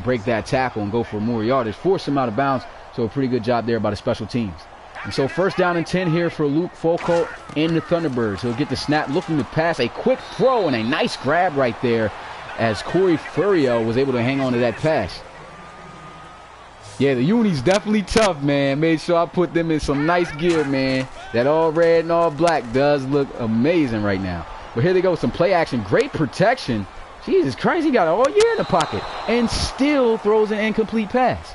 break that tackle and go for more yardage. Forced him out of bounds. So a pretty good job there by the special teams. And so 1st down and 10 here for Luke Falco and the Thunderbirds. He'll get the snap, looking to pass. A quick throw and a nice grab right there as Corey Furio was able to hang on to that pass. Yeah, the uni's definitely tough, man. Made sure I put them in some nice gear, man. That all red and all black does look amazing right now. But here they go with some play action. Great protection. Jesus Christ, he got it all year in the pocket. And still throws an incomplete pass.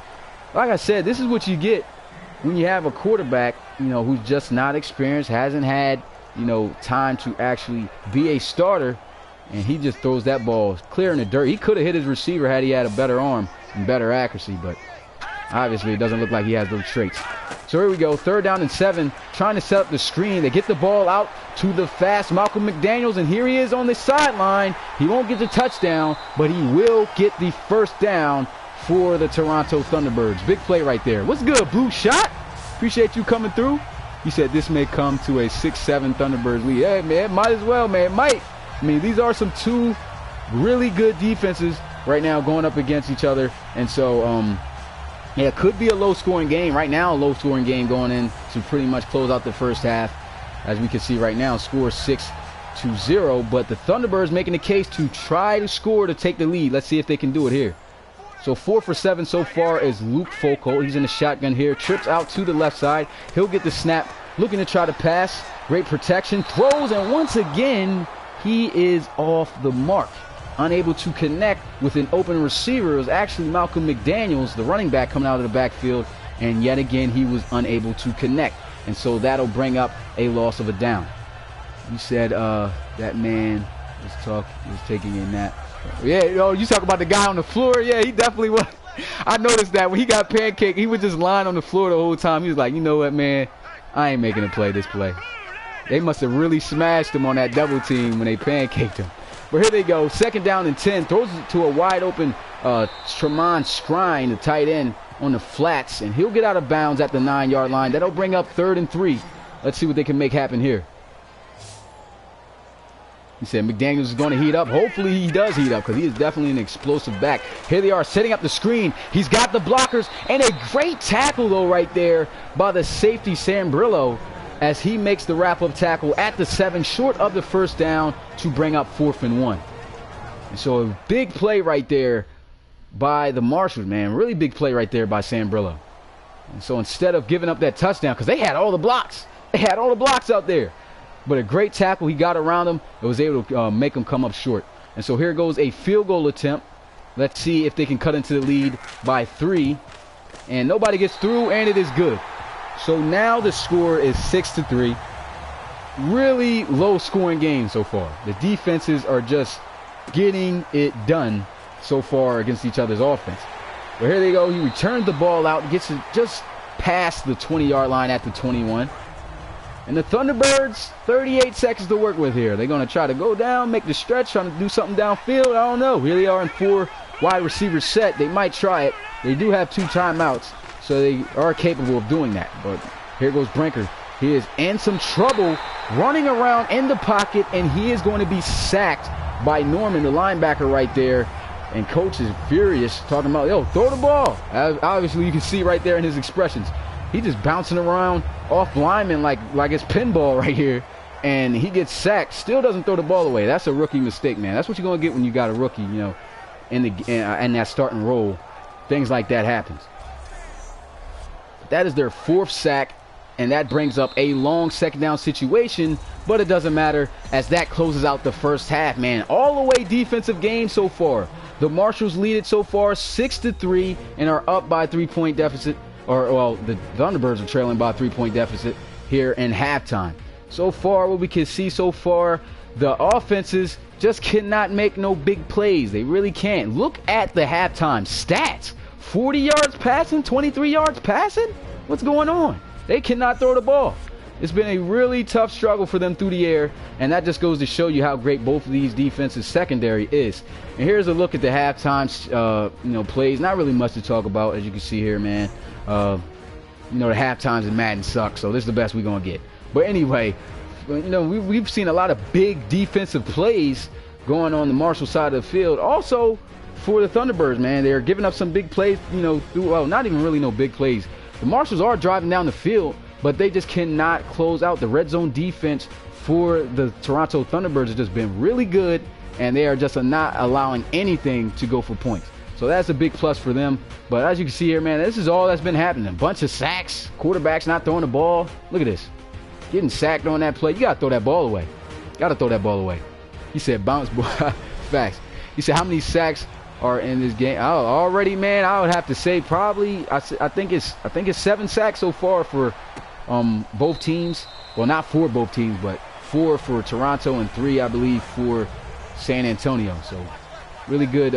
Like I said, this is what you get when you have a quarterback, who's just not experienced, hasn't had, time to actually be a starter. And he just throws that ball clear in the dirt. He could have hit his receiver had he had a better arm and better accuracy. But Obviously, it doesn't look like he has those traits. So here we go, 3rd down and 7, trying to set up the screen. They get the ball out to the fast Malcolm McDaniels, and here he is on the sideline. He won't get the touchdown, but he will get the 1st down for the Toronto Thunderbirds. Big play right there. What's good, Blue Shot? Appreciate you coming through. He said this may come to a 6-7 Thunderbirds lead. Hey, man, might as well, man. Might. I mean, these are some 2 really good defenses right now going up against each other. And so, yeah, it could be a low-scoring game. Right now, a low-scoring game going in to pretty much close out the first half. As we can see right now, score 6-0. But the Thunderbirds making the case to try to score to take the lead. Let's see if they can do it here. So 4 for 7 so far is Luke Folko. He's in the shotgun here. Trips out to the left side. He'll get the snap. Looking to try to pass. Great protection. Throws, and once again, he is off the mark. Unable to connect with an open receiver. It was actually Malcolm McDaniels, the running back, coming out of the backfield. And yet again, he was unable to connect. And so that'll bring up a loss of a down. You said that man was taking a nap. Yeah, you talk about the guy on the floor. Yeah, he definitely was. I noticed that when he got pancaked, he was just lying on the floor the whole time. He was like, you know what, man? I ain't making a play this play. They must have really smashed him on that double team when they pancaked him. But here they go, 2nd down and 10. Throws it to a wide open Tremont Scrine, the tight end, on the flats. And he'll get out of bounds at the 9-yard line. That'll bring up 3rd and 3. Let's see what they can make happen here. He said McDaniels is going to heat up. Hopefully he does heat up because he is definitely an explosive back. Here they are setting up the screen. He's got the blockers. And a great tackle, though, right there by the safety, Sam Brillo, as he makes the wrap-up tackle at the 7, short of the 1st down to bring up 4th and 1. And so a big play right there by the Marshals, man. Really big play right there by Sam Brillo. And so instead of giving up that touchdown, because they had all the blocks. They had all the blocks out there. But a great tackle. He got around him. It was able to make him come up short. And so here goes a field goal attempt. Let's see if they can cut into the lead by 3. And nobody gets through, and it is good. So now the score is 6-3. Really low-scoring game so far. The defenses are just getting it done so far against each other's offense. But here they go. He returns the ball out, gets it just past the 20-yard line at the 21. And the Thunderbirds, 38 seconds to work with here. They're going to try to go down, make the stretch, trying to do something downfield. I don't know. Here they are in 4 wide receivers set. They might try it. They do have 2 timeouts, so they are capable of doing that. But here goes Brinker. He is in some trouble, running around in the pocket, and he is going to be sacked by Norman, the linebacker right there. And coach is furious, talking about, yo, throw the ball. Obviously, you can see right there in his expressions. He's just bouncing around off linemen like it's pinball right here. And he gets sacked. Still doesn't throw the ball away. That's a rookie mistake, man. That's what you're going to get when you got a rookie, you know, in that starting role. Things like that happens. That is their 4th sack. And that brings up a long 2nd down situation. But it doesn't matter as that closes out the first half, man. All the way defensive game so far. The Marshals lead it so far 6-3 and are up by 3-point deficit. Well, the Thunderbirds are trailing by a 3-point deficit here in halftime. So far, what we can see so far, the offenses just cannot make no big plays. They really can't. Look at the halftime stats. 40 yards passing, 23 yards passing? What's going on? They cannot throw the ball. It's been a really tough struggle for them through the air, and that just goes to show you how great both of these defenses' secondary is. And here's a look at the halftime, plays. Not really much to talk about, as you can see here, man. The halftimes in Madden suck, so this is the best we're gonna get. But anyway, we've seen a lot of big defensive plays going on the Marshall side of the field. Also, for the Thunderbirds, man, they're giving up some big plays. Not even really no big plays. The Marshals are driving down the field, but they just cannot close out. The red zone defense for the Toronto Thunderbirds has just been really good, and they are just not allowing anything to go for points. So that's a big plus for them. But as you can see here, man, this is all that's been happening. A bunch of sacks, quarterbacks not throwing the ball. Look at this. Getting sacked on that play. You got to throw that ball away. Got to throw that ball away. He said bounce ball. Facts. He said how many sacks are in this game? Already, man, I would have to say probably, I think it's 7 sacks so far for both teams. Well, not for both teams, but 4 for Toronto and 3, I believe, for San Antonio. So really good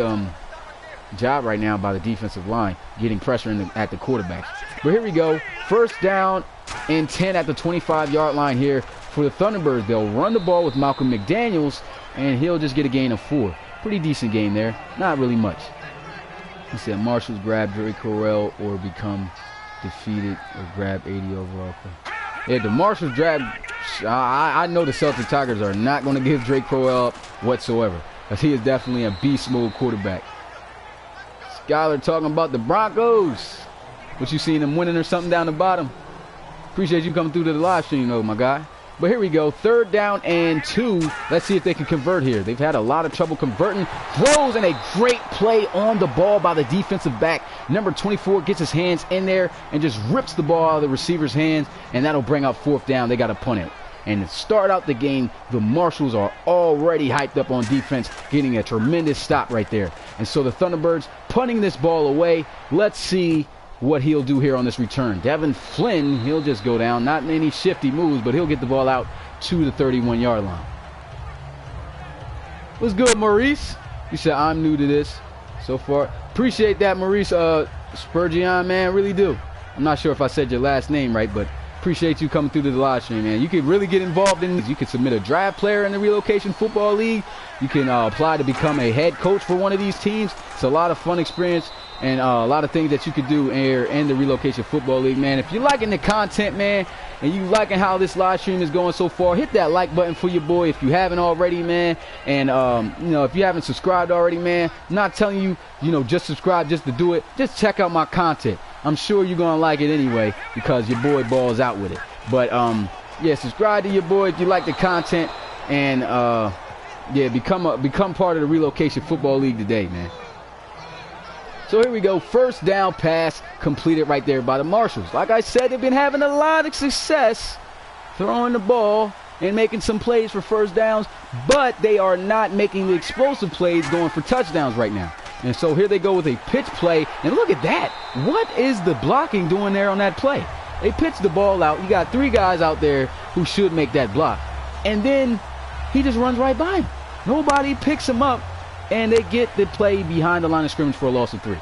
job right now by the defensive line, getting pressure at the quarterbacks. But here we go. First down and 10 at the 25-yard line here for the Thunderbirds. They'll run the ball with Malcolm McDaniels, and he'll just get a gain of 4. Pretty decent game there. Not really much. He said Marshall's grab Drake Correll or become defeated or grab 80 overall. Yeah, the Marshall's grab. I know the Celtic Tigers are not going to give Drake Correll up whatsoever, because he is definitely a beast mode quarterback. Skyler talking about the Broncos. What, you seen them winning or something down the bottom? Appreciate you coming through to the live stream, though, my guy. But here we go. 3rd down and 2. Let's see if they can convert here. They've had a lot of trouble converting. Throws, and a great play on the ball by the defensive back. Number 24 gets his hands in there and just rips the ball out of the receiver's hands, and that'll bring up 4th down. They got to punt it. And to start out the game, the Marshalls are already hyped up on defense, getting a tremendous stop right there. And so the Thunderbirds punting this ball away. Let's see what he'll do here on this return. Devin Flynn, he'll just go down. Not any shifty moves, but he'll get the ball out to the 31-yard line. What's good, Maurice? You said, I'm new to this so far. Appreciate that, Maurice. Spurgeon, man, really do. I'm not sure if I said your last name right, but appreciate you coming through to the live stream, man. You could really get involved in this. You could submit a draft player in the Relocation Football League. You can apply to become a head coach for one of these teams. It's a lot of fun experience and a lot of things that you could do here in the Relocation Football League, man. If you're liking the content, man, and you liking how this live stream is going so far, hit that like button for your boy if you haven't already, man. And, you know, if you haven't subscribed already, man, I'm not telling you, you know, just subscribe just to do it. Just check out my content. I'm sure you're going to like it anyway because your boy balls out with it. But, yeah, subscribe to your boy if you like the content. And, yeah, become part of the Relocation Football League today, man. So here we go. First down pass completed right there by the Marshalls. Like I said, they've been having a lot of success throwing the ball and making some plays for first downs, but they are not making the explosive plays going for touchdowns right now. And so here they go with a pitch play, and look at that. What is the blocking doing there on that play? They pitch the ball out. You got 3 guys out there who should make that block, and then he just runs right by him. Nobody picks him up, and they get the play behind the line of scrimmage for a loss of 3.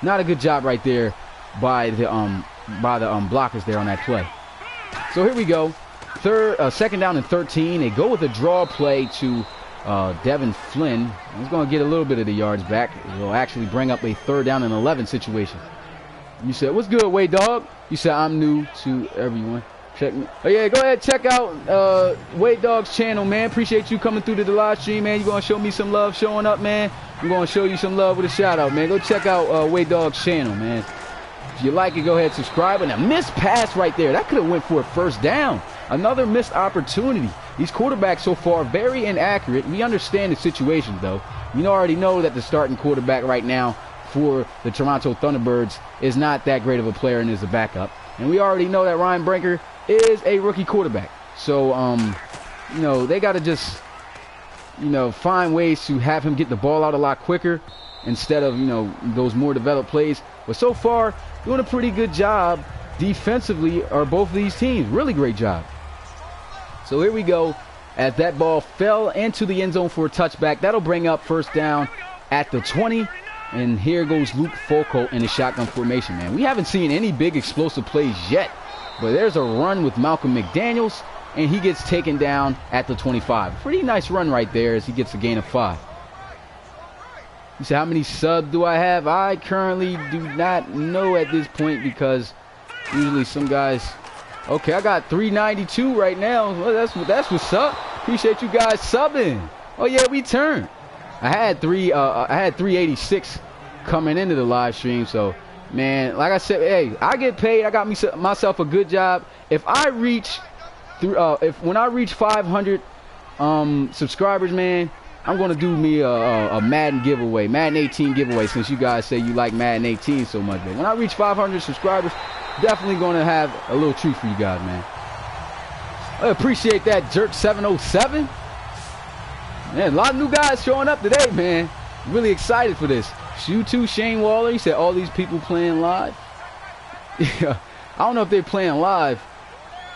Not a good job right there by the blockers there on that play. So here we go. Second down and 13. They go with a draw play to Devin Flynn. He's going to get a little bit of the yards back. It will actually bring up a 3rd down and 11 situation. You said, what's good, Wade Dog? You said, I'm new to everyone. Check me. Oh, yeah, go ahead, check out Wade Dog's channel, man. Appreciate you coming through to the live stream, man. You're going to show me some love showing up, man. I'm going to show you some love with a shout-out, man. Go check out Wade Dog's channel, man. If you like it, go ahead, subscribe. And a missed pass right there. That could have went for a 1st down. Another missed opportunity. These quarterbacks so far very inaccurate. We understand the situation, though. We already know that the starting quarterback right now for the Toronto Thunderbirds is not that great of a player and is a backup. And we already know that Ryan Brinker is a rookie quarterback. So, you know, they got to just, you know, find ways to have him get the ball out a lot quicker instead of, you know, those more developed plays. But so far, doing a pretty good job defensively are both of these teams. Really great job. So here we go. As that ball fell into the end zone for a touchback, that'll bring up 1st down at the 20. And here goes Luke Folco in the shotgun formation, man. We haven't seen any big explosive plays yet. But there's a run with Malcolm McDaniels, and he gets taken down at the 25. Pretty nice run right there as he gets a gain of 5. You say, how many subs do I have? I currently do not know at this point because usually some guys... Okay, I got 392 right now. Well, that's what's up. Appreciate you guys subbing. Oh, yeah, we turned. I had 386 coming into the live stream, so... Man, like I said, hey, I get paid. I got myself a good job. If I reach when I reach 500 subscribers, man, I'm gonna do me a Madden giveaway, Madden 18 giveaway. Since you guys say you like Madden 18 so much, but when I reach 500 subscribers, definitely gonna have a little treat for you guys, man. I appreciate that, Jerk 707. Man, a lot of new guys showing up today, man. Really excited for this. You too, Shane Waller. He said all these people playing live. Yeah, I don't know if they're playing live.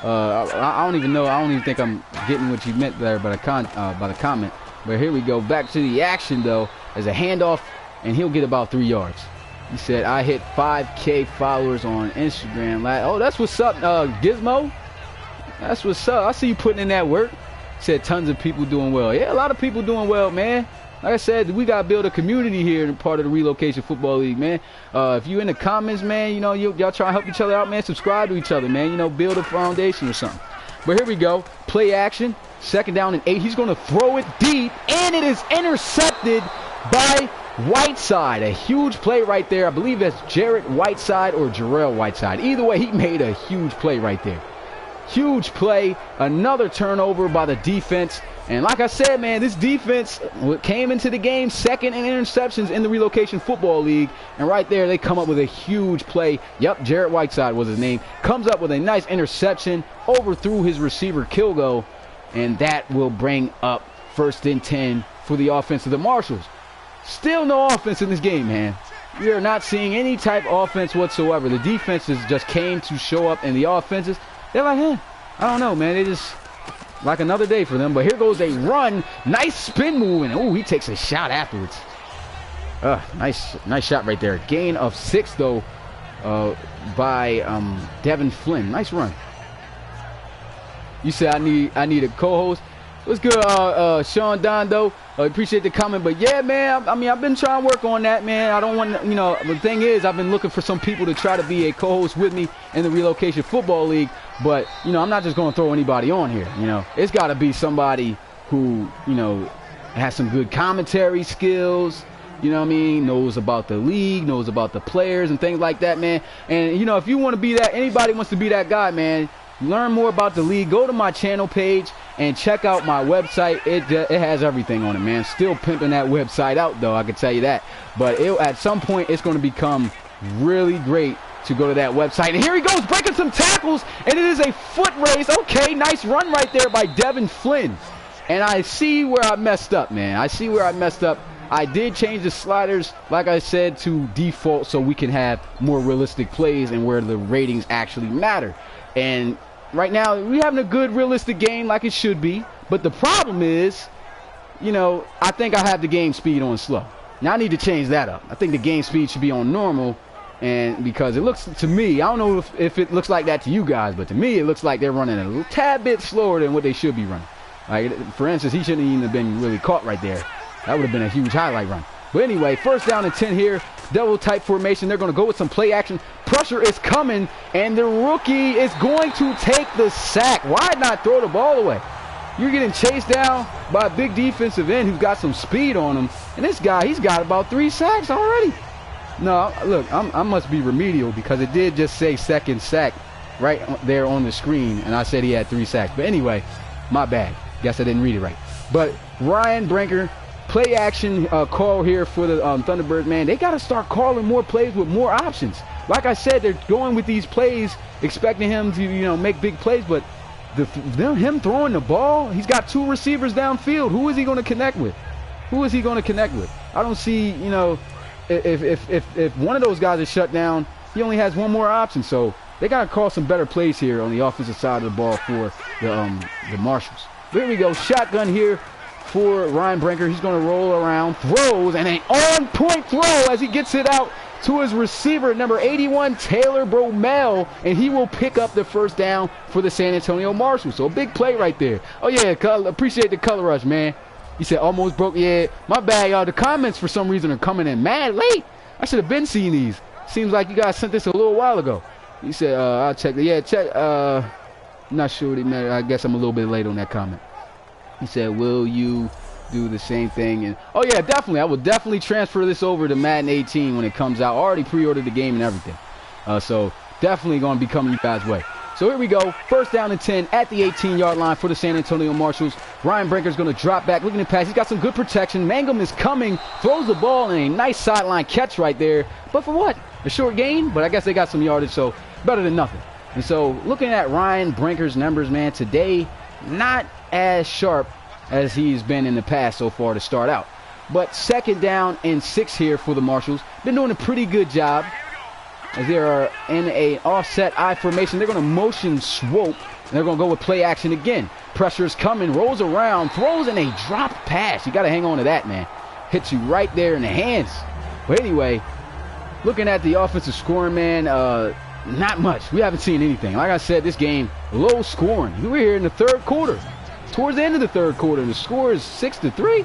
I don't even know. I don't even think I'm getting what you meant there by the comment. But here we go. Back to the action, though. There's a handoff, and he'll get about 3 yards. He said, I hit 5K followers on Instagram. Oh, that's what's up, Gizmo. That's what's up. I see you putting in that work. Said tons of people doing well. Yeah, a lot of people doing well, man. Like I said, we got to build a community here in part of the Relocation Football League, man. If you in the comments, man, you know, y'all try to help each other out, man. Subscribe to each other, man. You know, build a foundation or something. But here we go. Play action. 2nd down and 8. He's going to throw it deep, and it is intercepted by Whiteside. A huge play right there. I believe that's Jarrett Whiteside or Jarrell Whiteside. Either way, he made a huge play right there. Huge play. Another turnover by the defense. And like I said, man, this defense came into the game 2nd in interceptions in the Relocation Football League. And right there, they come up with a huge play. Yep, Jarrett Whiteside was his name. Comes up with a nice interception. Overthrew his receiver, Kilgo. And that will bring up 1st and 10 for the offense of the Marshals. Still no offense in this game, man. We are not seeing any type of offense whatsoever. The defenses just came to show up, and the offenses, they're like, I don't know, man. They just like another day for them. But here goes a run. Nice spin move. And, oh, he takes a shot afterwards. Nice shot right there. Gain of 6, though, by Devin Flynn. Nice run. You said I need a co-host. What's good, Sean Dondo? Appreciate the comment. But yeah, man, I mean, I've been trying to work on that, man. I don't want to, you know, the thing is, I've been looking for some people to try to be a co-host with me in the Relocation Football League. But, you know, I'm not just going to throw anybody on here, you know. It's got to be somebody who, you know, has some good commentary skills, you know what I mean, knows about the league, knows about the players and things like that, man. And, you know, if you want to be that, anybody wants to be that guy, man, learn more about the league, go to my channel page and check out my website. It has everything on it, man. Still pimping that website out, though, I can tell you that. But at some point, it's going to become really great to go to that website. And here he goes, breaking some tackles, and it is a foot race. Okay, nice run right there by Devin Flynn. And I see where I messed up, man. I see where I messed up. I did change the sliders, like I said, to default so we can have more realistic plays and where the ratings actually matter. And right now, we're having a good, realistic game like it should be. But the problem is, you know, I think I have the game speed on slow. Now, I need to change that up. I think the game speed should be on normal. And because it looks to me, I don't know if it looks like that to you guys, but to me, it looks like they're running a little tad bit slower than what they should be running. Like, for instance, he shouldn't even have been really caught right there. That would have been a huge highlight run. But anyway, 1st down and 10 here. Double type formation. They're going to go with some play action. Pressure is coming, and the rookie is going to take the sack. Why not throw the ball away? You're getting chased down by a big defensive end who's got some speed on him. And this guy, he's got about 3 sacks already. No, look, I must be remedial because it did just say 2nd sack right there on the screen, and I said he had 3 sacks. But anyway, my bad. Guess I didn't read it right. But Ryan Brinker, play action call here for the Thunderbirds, man. They got to start calling more plays with more options. Like I said, they're going with these plays, expecting him to, you know, make big plays, but him throwing the ball, he's got 2 receivers downfield. Who is he going to connect with? Who is he going to connect with? I don't see, you know, if one of those guys is shut down, he only has 1 more option. So they got to call some better plays here on the offensive side of the ball for the Marshals. There we go, shotgun here for Ryan Brinker. He's going to roll around, throws, and an on-point throw as he gets it out to his receiver, number 81, Taylor Bromell, and he will pick up the 1st down for the San Antonio Marshals. So a big play right there. Oh, yeah, appreciate the color rush, man. He said almost broke. Yeah, my bad, y'all. The comments for some reason are coming in mad late. I should have been seeing these. Seems like you guys sent this a little while ago. He said, I'll check. Yeah, check. Not sure what he meant. I guess I'm a little bit late on that comment. He said, will you do the same thing? And oh, yeah, definitely. I will definitely transfer this over to Madden 18 when it comes out. I already pre-ordered the game and everything. So definitely going to be coming you guys' way. So here we go. 1st down and 10 at the 18-yard line for the San Antonio Marshals. Ryan Brinker's going to drop back, looking to pass. He's got some good protection. Mangum is coming, throws the ball, and a nice sideline catch right there. But for what? A short gain, but I guess they got some yardage, so better than nothing. And so looking at Ryan Brinker's numbers, man, today, not as sharp as he's been in the past so far to start out. But 2nd down and 6 here for the Marshals. Been doing a pretty good job. As they are in a offset I formation. They're going to motion swope. And they're going to go with play action again. Pressure's coming. Rolls around. Throws in a drop pass. You got to hang on to that, man. Hits you right there in the hands. But anyway, looking at the offensive scoring, man, not much. We haven't seen anything. Like I said, this game, low scoring. We're here in the third quarter. Towards the end of the third quarter, the score is 6-3.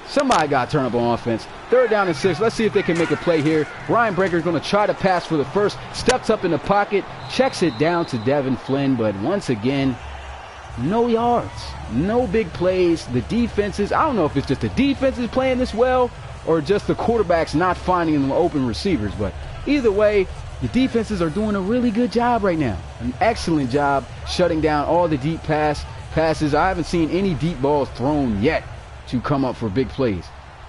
Somebody got turned up on offense. 3rd down and 6. Let's see if they can make a play here. Ryan Breaker's going to try to pass for the first. Steps up in the pocket. Checks it down to Devin Flynn. But once again, no yards. No big plays. The defenses, I don't know if it's just the defenses playing this well or just the quarterbacks not finding them open receivers. But either way, the defenses are doing a really good job right now. An excellent job shutting down all the deep passes. I haven't seen any deep balls thrown yet to come up for big plays.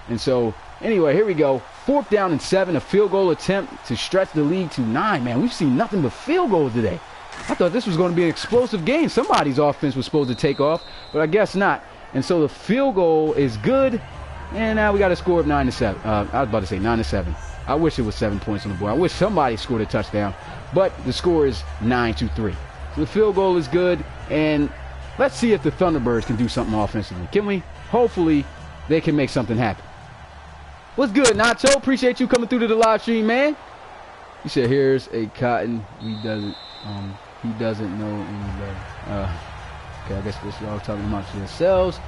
And so, anyway, here we go. 4th down and 7, a field goal attempt to stretch the lead to 9. Man, we've seen nothing but field goals today. I thought this was going to be an explosive game. Somebody's offense was supposed to take off, but I guess not. And so the field goal is good, and now we got a score of 9-7. I was about to say 9-7. I wish it was 7 points on the board. I wish somebody scored a touchdown, but the score is 9-3. So the field goal is good, and let's see if the Thunderbirds can do something offensively. Can we? Hopefully, they can make something happen. What's good, Nacho? Appreciate you coming through to the live stream, man. You said, here's a cotton. He doesn't know any better. Okay, I guess this y'all talking about yourselves.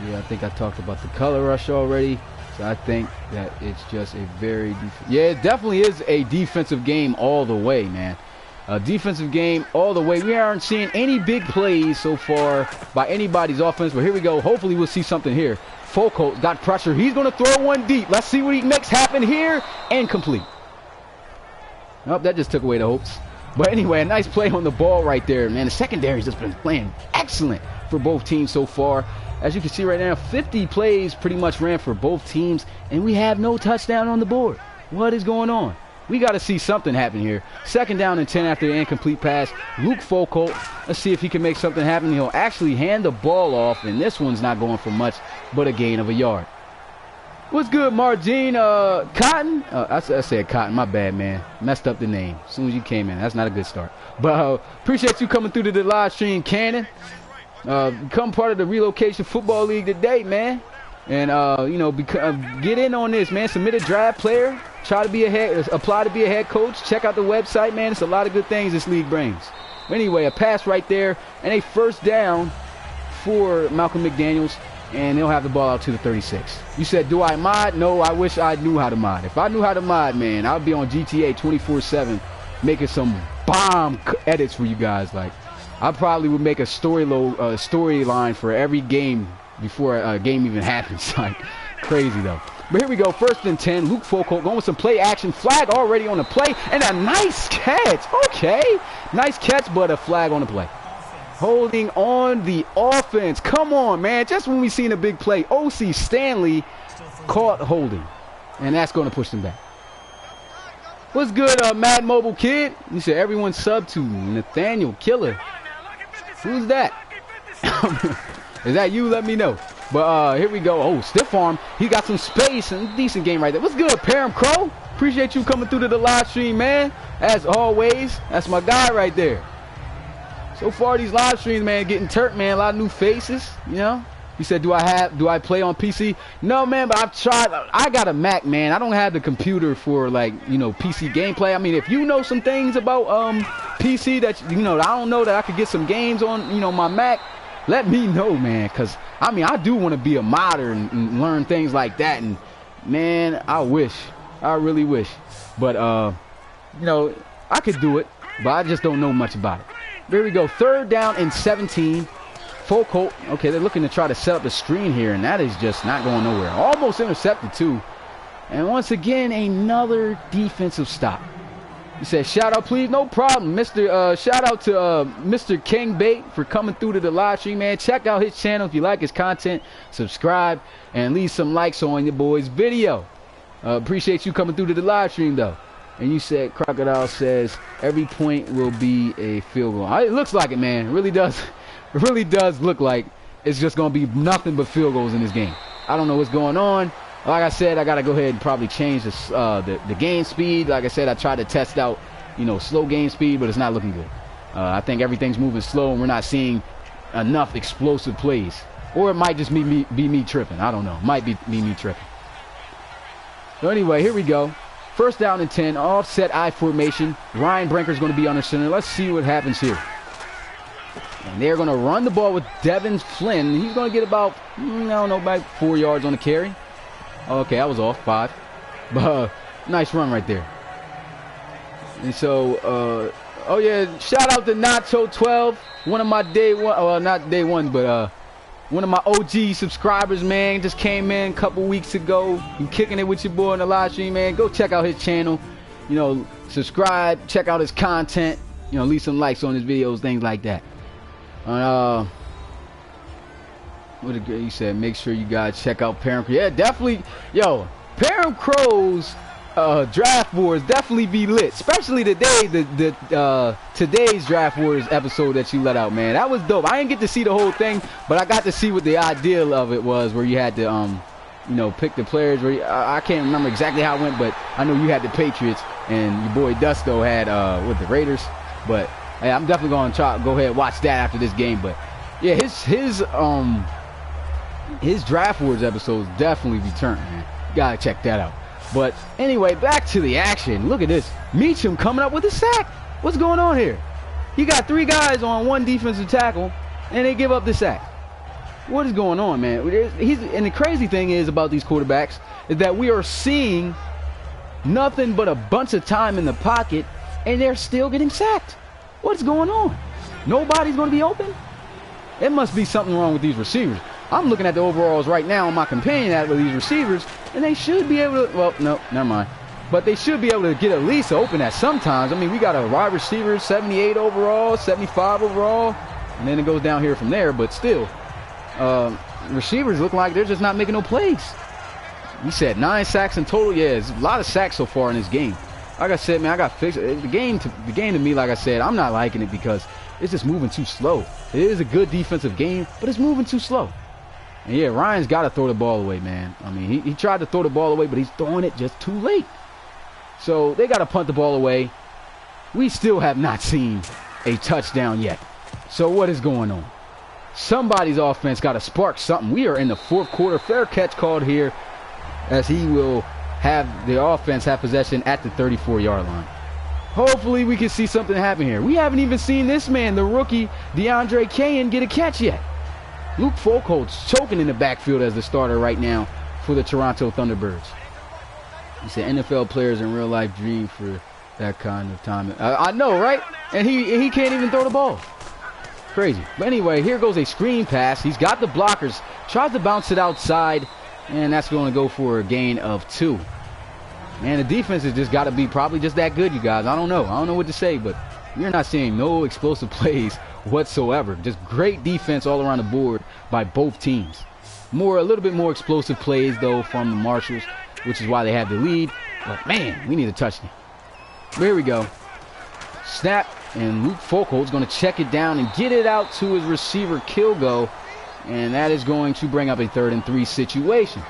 Yeah, I think I talked about the color rush already. So I think that it's just a very yeah, it definitely is a defensive game all the way, man. A defensive game all the way. We aren't seeing any big plays so far by anybody's offense, but here we go. Hopefully we'll see something here. Folco got pressure. He's going to throw one deep. Let's see what he makes happen here. And complete. Nope, that just took away the hopes. But anyway, a nice play on the ball right there, man. The secondary's just been playing excellent for both teams so far. As you can see right now, 50 plays pretty much ran for both teams, and we have no touchdown on the board. What is going on? We got to see something happen here. 2nd down and 10 after the incomplete pass. Luke Folco, let's see if he can make something happen. He'll actually hand the ball off, and this one's not going for much but a gain of a yard. What's good, Margene? Cotton? I said Cotton. My bad, man. Messed up the name as soon as you came in. That's not a good start. But appreciate you coming through to the live stream, Cannon. Become part of the Relocation Football League today, man. And, you know, get in on this, man. Submit a draft player. Try to be apply to be a head coach. Check out the website, man. It's a lot of good things this league brings. Anyway, a pass right there and a 1st down for Malcolm McDaniels. And they'll have the ball out to the 36. You said, do I mod? No, I wish I knew how to mod. If I knew how to mod, man, I'd be on GTA 24/7 making some bomb edits for you guys. Like, I probably would make a storyline for every game before a game even happens. Like, crazy, though. But here we go. 1st and 10. Luke Folco going with some play action. Flag already on the play. And a nice catch. Okay. Nice catch, but a flag on the play. Holding on the offense. Come on, man. Just when we seen a big play, O.C. Stanley caught holding. And that's going to push them back. What's good, Mad Mobile Kid? You said everyone sub to Nathaniel Killer. Who's that? Is that you? Let me know. But here we go. Oh, stiff arm. He got some space and decent game right there. What's good, Param Crow? Appreciate you coming through to the live stream, man. As always, that's my guy right there. So far, these live streams, man, getting turnt, man. A lot of new faces, you know. You said, do I play on PC? No, man, but I've tried. I got a Mac, man. I don't have the computer for, like, you know, PC gameplay. I mean, if you know some things about PC that, you know, I don't know that I could get some games on, you know, my Mac, let me know, man. Because, I mean, I do want to be a modder and learn things like that. And, man, I wish. I really wish. But, you know, I could do it, but I just don't know much about it. There we go. 3rd down and 17. Full coat. Okay, they're looking to try to set up a screen here, and that is just not going nowhere. Almost intercepted, too. And once again, another defensive stop. He said, shout out, please. No problem. Shout out to Mr. King Bait for coming through to the live stream, man. Check out his channel if you like his content. Subscribe and leave some likes on your boy's video. Appreciate you coming through to the live stream, though. And you said, Crocodile says, every point will be a field goal. It looks like it, man. It really does. It really does look like it's just going to be nothing but field goals in this game. I don't know what's going on. Like I said, I got to go ahead and probably change the game speed. Like I said, I tried to test out, you know, slow game speed, but it's not looking good. I think everything's moving slow, and we're not seeing enough explosive plays. Or it might just be me tripping. I don't know. It might be me tripping. So anyway, here we go. First down and 10, offset I formation. Ryan Brinker's going to be under center. Let's see what happens here. And they're going to run the ball with Devin Flynn. He's going to get about, I don't know, about 4 yards on the carry. Okay, I was off, 5. But nice run right there. And so, oh yeah, shout out to Nacho12, one of my day one, well, not day one, but one of my OG subscribers, man. Just came in a couple weeks ago. You kicking it with your boy on the live stream, man. Go check out his channel. You know, subscribe, check out his content. You know, leave some likes on his videos, things like that. What he said, make sure you guys check out Parent. Yeah, definitely. Yo, Parent Crow's draft wars definitely be lit, especially today. Today's draft wars episode that you let out, man, that was dope. I didn't get to see the whole thing, but I got to see what the ideal of it was, where you had to you know, pick the players. Where I can't remember exactly how it went, but I know you had the Patriots and your boy Dusto had with the Raiders. But hey, I'm definitely going to go ahead and watch that after this game. But yeah, his draft wars episodes definitely return, man. You gotta check that out. But anyway, back to the action. Look at this. Meacham coming up with a sack. What's going on here? You got 3 guys on 1 defensive tackle, and they give up the sack. What is going on, man? And the crazy thing is about these quarterbacks is that we are seeing nothing but a bunch of time in the pocket, and they're still getting sacked. What's going on? Nobody's going to be open? It must be something wrong with these receivers. I'm looking at the overalls right now on my companion app with these receivers, and they should be able to, well, no, never mind. But they should be able to get at least open at sometimes. I mean, we got a wide receiver, 78 overall, 75 overall, and then it goes down here from there. But still, receivers look like they're just not making no plays. He said 9 sacks in total. Yeah, it's a lot of sacks so far in this game. Like I said, man, I got fixed. The game to me, like I said, I'm not liking it because it's just moving too slow. It is a good defensive game, but it's moving too slow. And yeah, Ryan's got to throw the ball away, man. I mean, he tried to throw the ball away, but he's throwing it just too late. So they got to punt the ball away. We still have not seen a touchdown yet. So what is going on? Somebody's offense got to spark something. We are in the 4th quarter. Fair catch called here, as he will have the offense have possession at the 34-yard line. Hopefully we can see something happen here. We haven't even seen this man, the rookie DeAndre Cain, get a catch yet. Luke Folkholt's choking in the backfield as the starter right now for the Toronto Thunderbirds. He said NFL players in real life dream for that kind of time. I know, right? And he can't even throw the ball. Crazy. But anyway, here goes a screen pass. He's got the blockers. Tries to bounce it outside, and that's going to go for a gain of 2. Man, the defense has just got to be probably just that good, you guys. I don't know what to say, but we're not seeing no explosive plays whatsoever. Just great defense all around the board by both teams. A little bit more explosive plays though from the Marshals, which is why they have the lead. But man, we need a touchdown. Here we go. Snap, and Luke Folkholt's going to check it down and get it out to his receiver Kilgo, and that is going to bring up a 3rd and 3 situation.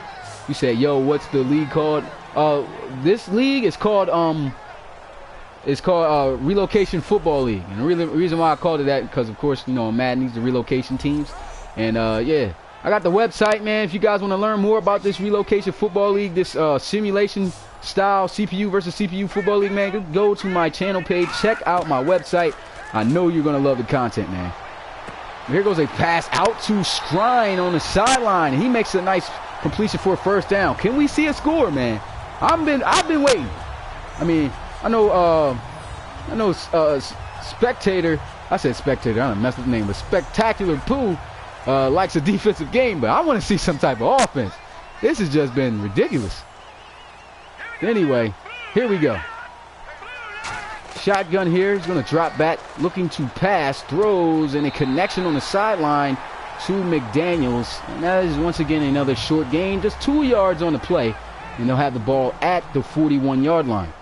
You said, yo, what's the league called? This league is called Relocation Football League, and the reason why I called it that because, of course, you know, Madden needs the relocation teams, and yeah, I got the website, man. If you guys want to learn more about this Relocation Football League, this simulation style CPU versus CPU football league, man, go to my channel page, check out my website. I know you're gonna love the content, man. Here goes a pass out to Shrine on the sideline. He makes a nice completion for a 1st down. Can we see a score, man? I've been waiting. I mean, I know Spectator. I said Spectator. I don't mess with the name, but Spectacular Pooh likes a defensive game, but I want to see some type of offense. This has just been ridiculous. Anyway, here we go. Shotgun here. He's going to drop back, looking to pass, throws, and a connection on the sideline to McDaniels. And that is once again another short gain, just 2 yards on the play, and they'll have the ball at the 41-yard line.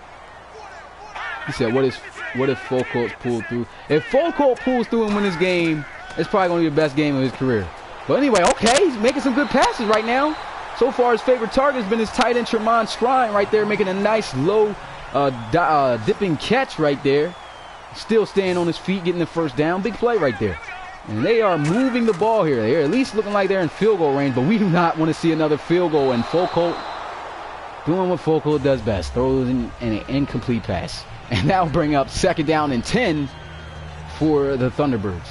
He said, what if Folkholt pulled through? If Folkholt pulls through and win this game, it's probably going to be the best game of his career. But anyway, okay, he's making some good passes right now. So far, his favorite target has been his tight end, Tremont Shrine, right there, making a nice low dipping catch right there. Still staying on his feet, getting the 1st down. Big play right there. And they are moving the ball here. They're at least looking like they're in field goal range, but we do not want to see another field goal. And Folkholt doing what Foco does best, throws in an incomplete pass. And that'll bring up 2nd down and 10 for the Thunderbirds.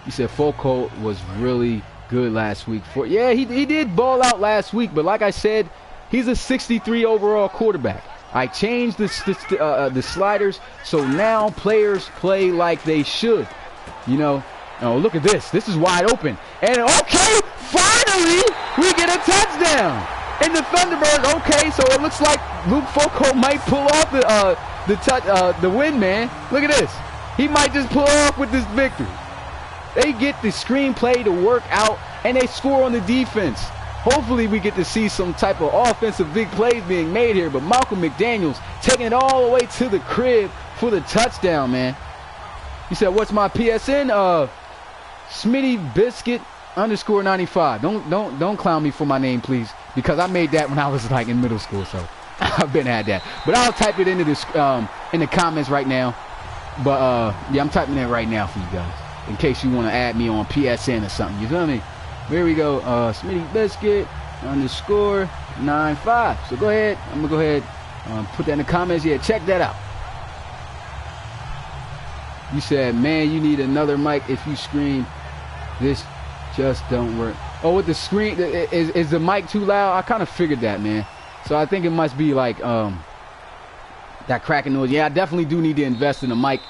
You said Foco was really good last week. Yeah, he did ball out last week, but like I said, he's a 63 overall quarterback. I changed the sliders, so now players play like they should. You know, oh, look at this. This is wide open. And okay, finally, we get a touchdown. And the Thunderbirds, okay, so it looks like Luke Foco might pull off the win, man. Look at this. He might just pull off with this victory. They get the screenplay to work out, and they score on the defense. Hopefully we get to see some type of offensive big plays being made here, but Malcolm McDaniels taking it all the way to the crib for the touchdown, man. You said, what's my PSN? Smitty Biscuit _95. Don't clown me for my name, please, because I made that when I was like in middle school, so I've been had that. But I'll type it into this in the comments right now. But yeah, I'm typing it right now for you guys in case you want to add me on PSN or something. You feel me? Here we go. Smitty Biscuit _95. So go ahead. I'm gonna go ahead put that in the comments. Yeah, check that out. You said, man, you need another mic if you scream. This just don't work. Oh, with the screen, is the mic too loud? I kind of figured that, man. So I think it must be like that cracking noise. Yeah, I definitely do need to invest in a mic.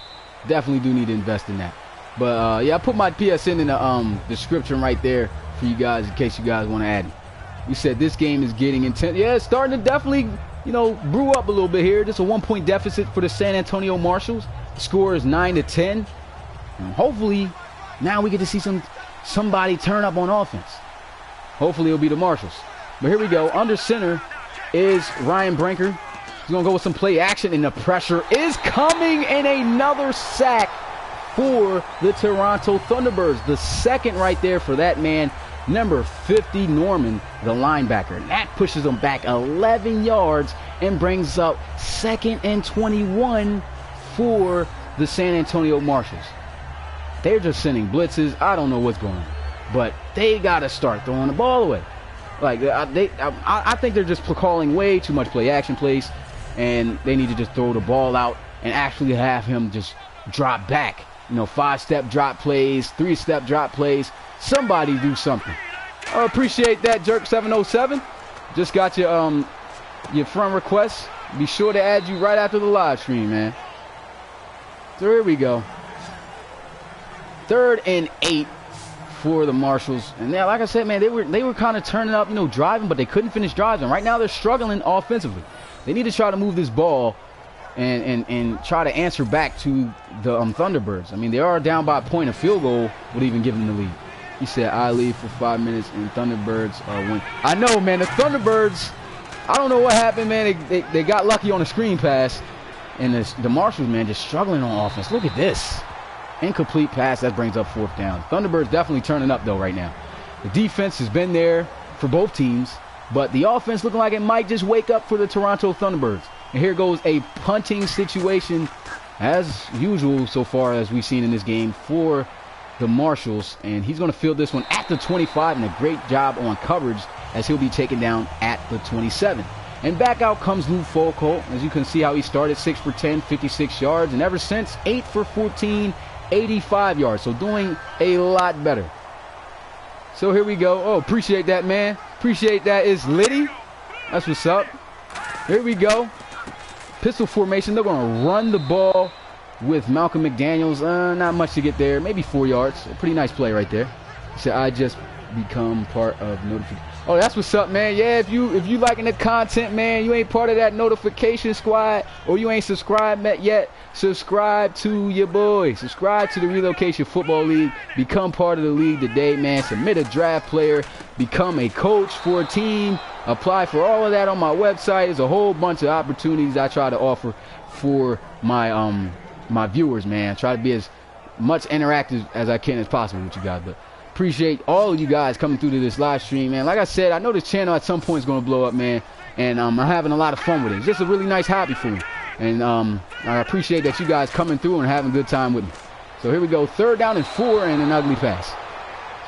Definitely do need to invest in that. But yeah, I put my PSN in the description right there for you guys in case you guys want to add it. You said this game is getting intense. Yeah, it's starting to definitely, you know, brew up a little bit here. Just a 1-point deficit for the San Antonio Marshals. The score is 9-10. And hopefully now we get to see somebody turn up on offense. Hopefully it'll be the Marshals. But here we go. Under center is Ryan Brinker. He's going to go with some play action, and the pressure is coming, and another sack for the Toronto Thunderbirds. The second right there for that man, number 50, Norman, the linebacker. And that pushes them back 11 yards and brings up 2nd and 21 for the San Antonio Marshals. They're just sending blitzes. I don't know what's going on, but they got to start throwing the ball away. Like I think they're just calling way too much play action plays, and they need to just throw the ball out and actually have him just drop back. You know, 5-step drop plays, 3-step drop plays. Somebody do something. I appreciate that, Jerk707. Just got your friend request. Be sure to add you right after the live stream, man. So here we go. 3rd and 8 for the Marshals. And yeah, like I said, man, they were kind of turning up, you know, driving, but they couldn't finish driving. Right now they're struggling offensively. They need to try to move this ball and try to answer back to the Thunderbirds. I mean, they are down by a point. A field goal would even give them the lead. He said, I leave for 5 minutes and Thunderbirds win. I know, man, the Thunderbirds, I don't know what happened, man. They got lucky on a screen pass. And the Marshals, man, just struggling on offense. Look at this. Incomplete pass. That brings up 4th down. Thunderbirds definitely turning up, though, right now. The defense has been there for both teams, but the offense looking like it might just wake up for the Toronto Thunderbirds. And here goes a punting situation, as usual so far as we've seen in this game, for the Marshals. And he's going to field this one at the 25, and a great job on coverage as he'll be taken down at the 27. And back out comes Luke Foco. As you can see how he started 6 for 10, 56 yards. And ever since, 8 for 14, 85 yards. So doing a lot better. So here we go. Oh, appreciate that, man. Appreciate that. It's Liddy. That's what's up. Here we go. Pistol formation. They're going to run the ball with Malcolm McDaniels. Not much to get there. Maybe 4 yards. A pretty nice play right there. So I just become part of notification. Oh, that's what's up, man. Yeah, if you liking the content, man, you ain't part of that notification squad, or you ain't subscribed yet, subscribe to your boy. Subscribe to the Relocation Football League. Become part of the league today, man. Submit a draft player. Become a coach for a team. Apply for all of that on my website. There's a whole bunch of opportunities I try to offer for my my viewers, man. Try to be as much interactive as I can as possible with you guys, but appreciate all of you guys coming through to this live stream, man. Like I said, I know this channel at some point is going to blow up, man, and I'm having a lot of fun with it. It's just a really nice hobby for me, and I appreciate that you guys coming through and having a good time with me. So here we go, 3rd down and 4, and an ugly pass.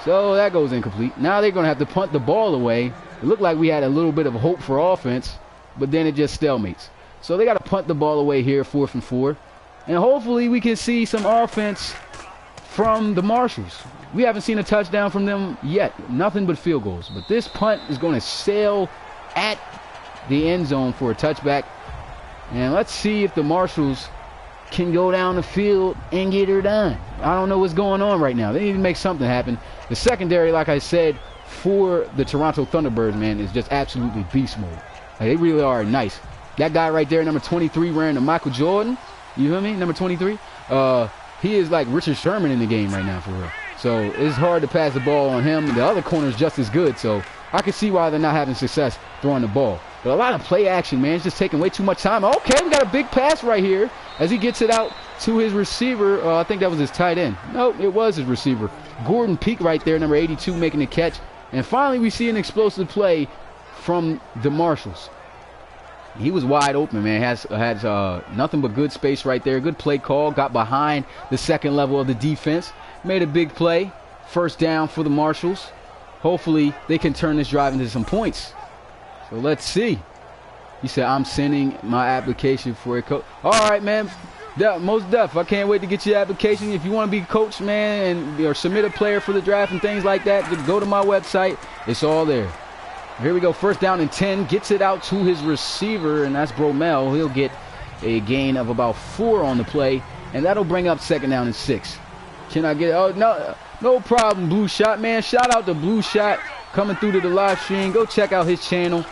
So that goes incomplete. Now they're going to have to punt the ball away. It looked like we had a little bit of hope for offense, but then it just stalemates. So they got to punt the ball away here, 4th and 4. And hopefully we can see some offense from the Marshals. We haven't seen a touchdown from them yet. Nothing but field goals. But this punt is going to sail at the end zone for a touchback. And let's see if the Marshals can go down the field and get her done. I don't know what's going on right now. They need to make something happen. The secondary, like I said, for the Toronto Thunderbirds, man, is just absolutely beast mode. Like, they really are nice. That guy right there, number 23, wearing the Michael Jordan. You feel me? Number 23. He is like Richard Sherman in the game right now, for real. So it's hard to pass the ball on him. The other corner is just as good. So I can see why they're not having success throwing the ball. But a lot of play action, man. It's just taking way too much time. Okay, we got a big pass right here as he gets it out to his receiver. I think that was his tight end. Nope, it was his receiver. Gordon Peak right there, number 82, making the catch. And finally, we see an explosive play from the Marshals. He was wide open, man. Has nothing but good space right there. Good play call. Got behind the second level of the defense. Made a big play. First down for the Marshals. Hopefully, they can turn this drive into some points. So let's see. He said, I'm sending my application for a coach. All right, man. Most def. I can't wait to get your application. If you want to be a coach, man, or submit a player for the draft and things like that, just go to my website. It's all there. Here we go. First down and 10. Gets it out to his receiver, and that's Bromell. He'll get a gain of about 4 on the play, and that'll bring up second down and 6. Can I get it? Oh, no problem, Blue Shot, man. Shout out to Blue Shot coming through to the live stream. Go check out his channel.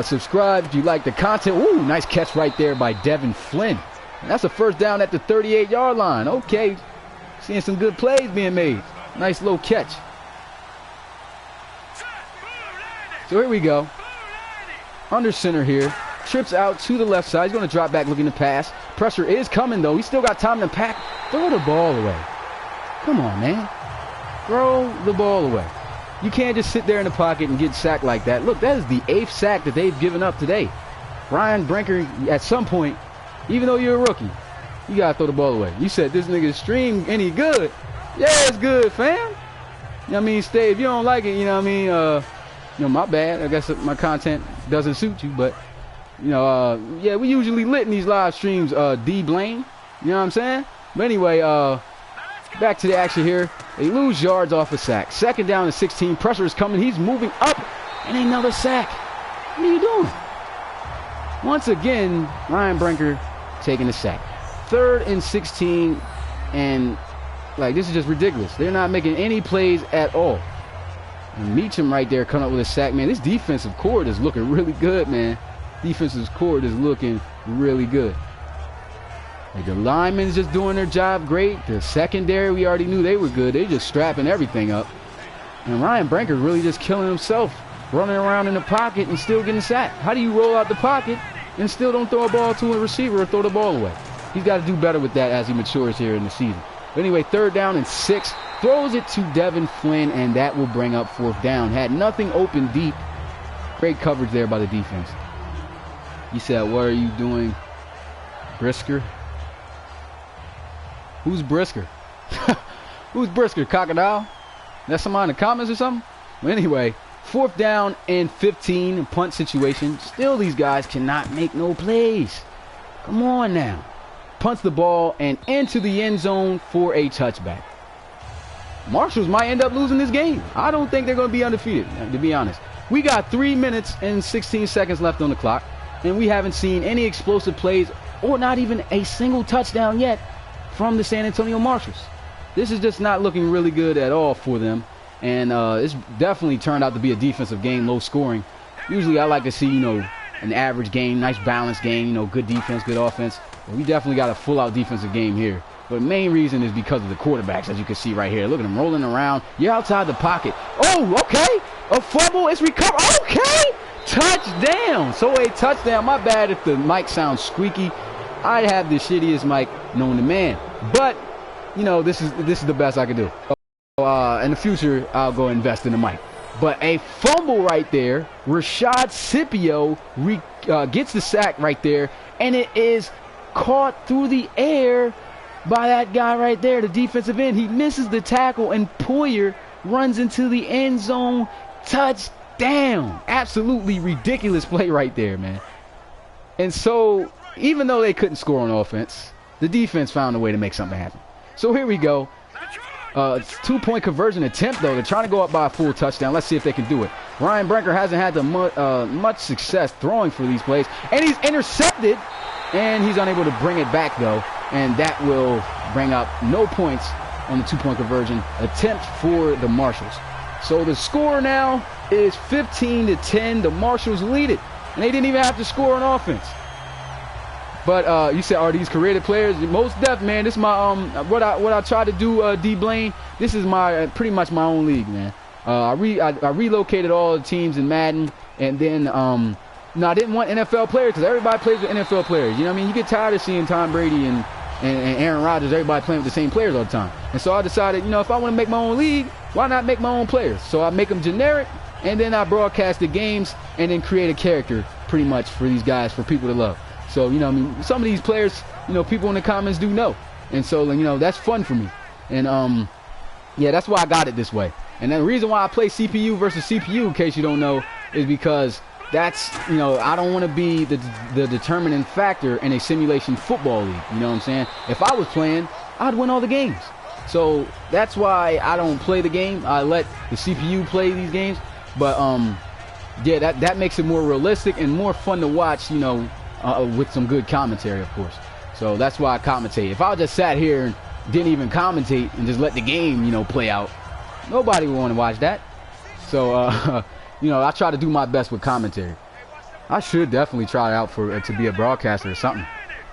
Subscribe if you like the content. Ooh, nice catch right there by Devin Flynn. And that's a first down at the 38-yard line. Okay, seeing some good plays being made. Nice little catch. So here we go. Under center here. Trips out to the left side. He's going to drop back looking to pass. Pressure is coming, though. He's still got time to pack. Throw the ball away. Come on, man. Throw the ball away. You can't just sit there in the pocket and get sacked like that. Look, that is the 8th sack that they've given up today. Ryan Brinker, at some point, even though you're a rookie, you got to throw the ball away. You said this nigga's stream any good. Yeah, it's good, fam. You know what I mean? Stay. If you don't like it, you know what I mean? You know, my bad. I guess my content doesn't suit you, but, you know, yeah, we usually lit in these live streams, D. Blaine. You know what I'm saying? But anyway, back to the action here. They lose yards off a sack. Second down and 16. Pressure is coming. He's moving up. And another sack. What are you doing? Once again, Ryan Brinker taking a sack. 3rd and 16. And, like, this is just ridiculous. They're not making any plays at all. And Meacham right there coming up with a sack. Man, this defensive cord is looking really good, man. Defensive cord is looking really good. Like, the linemen's just doing their job great. The secondary, we already knew they were good. They just strapping everything up. And Ryan Brinker's really just killing himself, running around in the pocket and still getting sacked. How do you roll out the pocket and still don't throw a ball to a receiver or throw the ball away? He's got to do better with that as he matures here in the season. But anyway, 3rd down and 6. Throws it to Devin Flynn, and that will bring up 4th down. Had nothing open deep. Great coverage there by the defense. He said, what are you doing, Brisker? Who's Brisker? Who's Brisker? Crocodile? That's somebody in the comments or something? Well, anyway, 4th down and 15, punt situation. Still, these guys cannot make no plays. Come on now. Punts the ball and into the end zone for a touchback. Marshals might end up losing this game. I don't think they're going to be undefeated, to be honest. We got 3 minutes and 16 seconds left on the clock, and we haven't seen any explosive plays or not even a single touchdown yet from the San Antonio Marshals. This is just not looking really good at all for them, and it's definitely turned out to be a defensive game, low scoring. Usually I like to see, you know, an average game, nice balanced game, you know, good defense, good offense. But we definitely got a full-out defensive game here. But the main reason is because of the quarterbacks, as you can see right here. Look at them rolling around. You're outside the pocket. Oh, okay. A fumble. It's recovered. Okay. Touchdown. So a touchdown. My bad if the mic sounds squeaky. I have the shittiest mic known to man. But, you know, this is the best I can do. In the future, I'll go invest in the mic. But a fumble right there. Rashad Scipio gets the sack right there. And it is caught through the air by that guy right there, the defensive end. He misses the tackle, and Poyer runs into the end zone. Touchdown. down. Absolutely ridiculous play right there, man. And so, even though they couldn't score on offense, the defense found a way to make something happen. So here we go. It's 2-point conversion attempt, though. They're trying to go up by a full touchdown. Let's see if they can do it. Ryan Brinker hasn't had much success throwing for these plays. And he's intercepted. And he's unable to bring it back, though. And that will bring up no points on the 2-point conversion attempt for the Marshals. So the score now is 15-10. The Marshals lead it. And they didn't even have to score on offense. But you said, are these creative players? Most def, man. This is my what I try to do, D Blaine. This is my pretty much my own league, man. I relocated all the teams in Madden, and then no, I didn't want NFL players because everybody plays with NFL players. You know what I mean? You get tired of seeing Tom Brady and Aaron Rodgers, everybody playing with the same players all the time. And so I decided, you know, if I want to make my own league, why not make my own players? So I make them generic, and then I broadcast the games, and then create a character pretty much for these guys, for people to love. So, you know, I mean, some of these players, you know, people in the comments do know. And so, you know, that's fun for me. And, yeah, that's why I got it this way. And the reason why I play CPU versus CPU, in case you don't know, is because that's, you know, I don't want to be the determining factor in a simulation football league. You know what I'm saying? If I was playing, I'd win all the games. So that's why I don't play the game. I let the CPU play these games. But, yeah, that makes it more realistic and more fun to watch, you know, with some good commentary, of course. So that's why I commentate. If I just sat here and didn't even commentate and just let the game, you know, play out, nobody would want to watch that. So, you know, I try to do my best with commentary. I should definitely try out to be a broadcaster or something.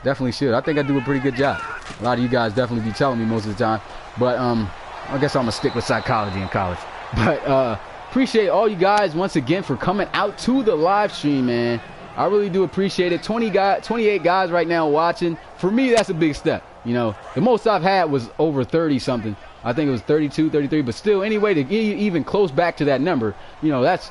Definitely should. I think I do a pretty good job. A lot of you guys definitely be telling me most of the time. But I guess I'm going to stick with psychology in college. But appreciate all you guys once again for coming out to the live stream, man. I really do appreciate it. 28 guys right now watching. For me, that's a big step. You know, the most I've had was over 30 something. I think it was 32, 33. But still, anyway, to get even close back to that number, you know, that's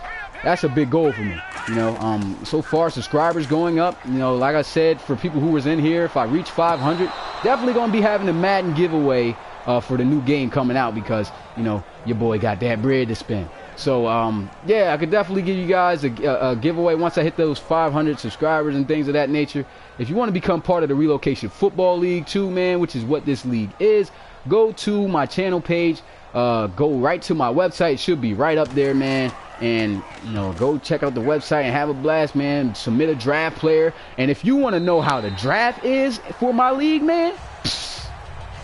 a big goal for me. You know, so far subscribers going up. You know, like I said, for people who was in here, if I reach 500, definitely gonna be having a Madden giveaway for the new game coming out because, you know, your boy got that bread to spend. So, yeah, I could definitely give you guys a giveaway once I hit those 500 subscribers and things of that nature. If you want to become part of the Relocation Football League too, man, which is what this league is, go to my channel page, go right to my website. It should be right up there, man. And, you know, go check out the website and have a blast, man. Submit a draft player. And if you want to know how the draft is for my league, man,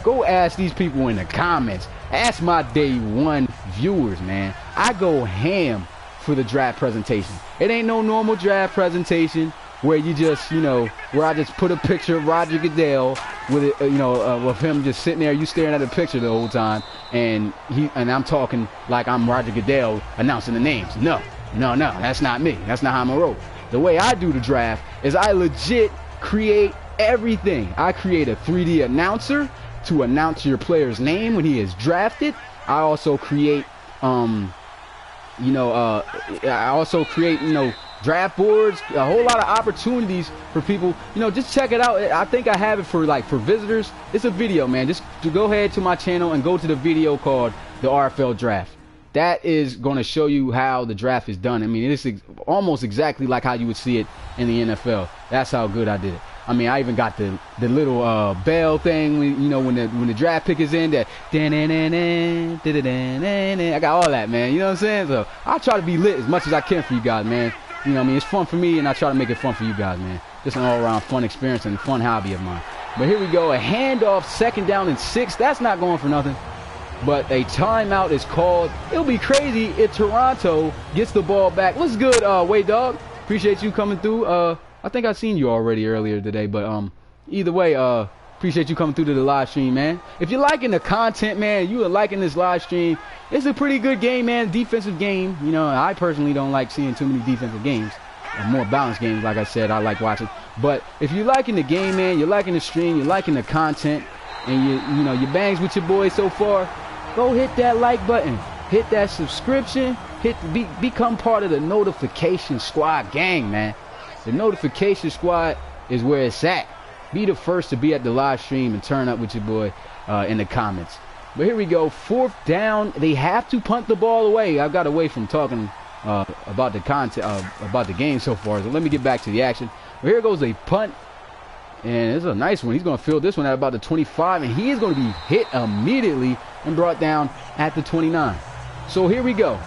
go ask these people in the comments. Ask my day one viewers, man. I go ham for the draft presentation. It ain't no normal draft presentation where you just, you know, where I just put a picture of Roger Goodell with it, you know, with him just sitting there, you staring at the picture the whole time, and I'm talking like I'm Roger Goodell announcing the names. No, that's not me. That's not how I'm gonna roll. The way I do the draft is I legit create everything. I create a 3D announcer to announce your player's name when he is drafted. I also create, I also create, you know, draft boards, a whole lot of opportunities for people. You know, just check it out. I think I have it for visitors. It's a video, man. Just to go ahead to my channel and go to the video called the RFL draft. That is going to show you how the draft is done. I mean, it's almost exactly like how you would see it in the NFL. That's how good I did it. I mean, I even got the little bell thing when, you know, when the draft pick is in, that I got all that, man. You know what I'm saying? So I try to be lit as much as I can for you guys, man. You know what I mean? It's fun for me, and I try to make it fun for you guys, man. Just an all-around fun experience and fun hobby of mine. But here we go, a handoff, 2nd down and 6. That's not going for nothing. But a timeout is called. It'll be crazy if Toronto gets the ball back. What's good, Wade Dog? Appreciate you coming through. I think I've seen you already earlier today, but either way, appreciate you coming through to the live stream, man. If you're liking the content, man, you are liking this live stream, it's a pretty good game, man. Defensive game. You know, I personally don't like seeing too many defensive games. More balanced games, like I said, I like watching. But if you're liking the game, man, you're liking the stream, you're liking the content, and you know, you bangs with your boys so far, go hit that like button, hit that subscription, become part of the notification squad gang, man. The notification squad is where it's at. Be the first to be at the live stream and turn up with your boy in the comments. But here we go, 4th down. They have to punt the ball away. I got away from talking about the content, about the game so far. So let me get back to the action. Well, here goes a punt, and it's a nice one. He's going to field this one at about the 25, and he is going to be hit immediately and brought down at the 29. So here we go.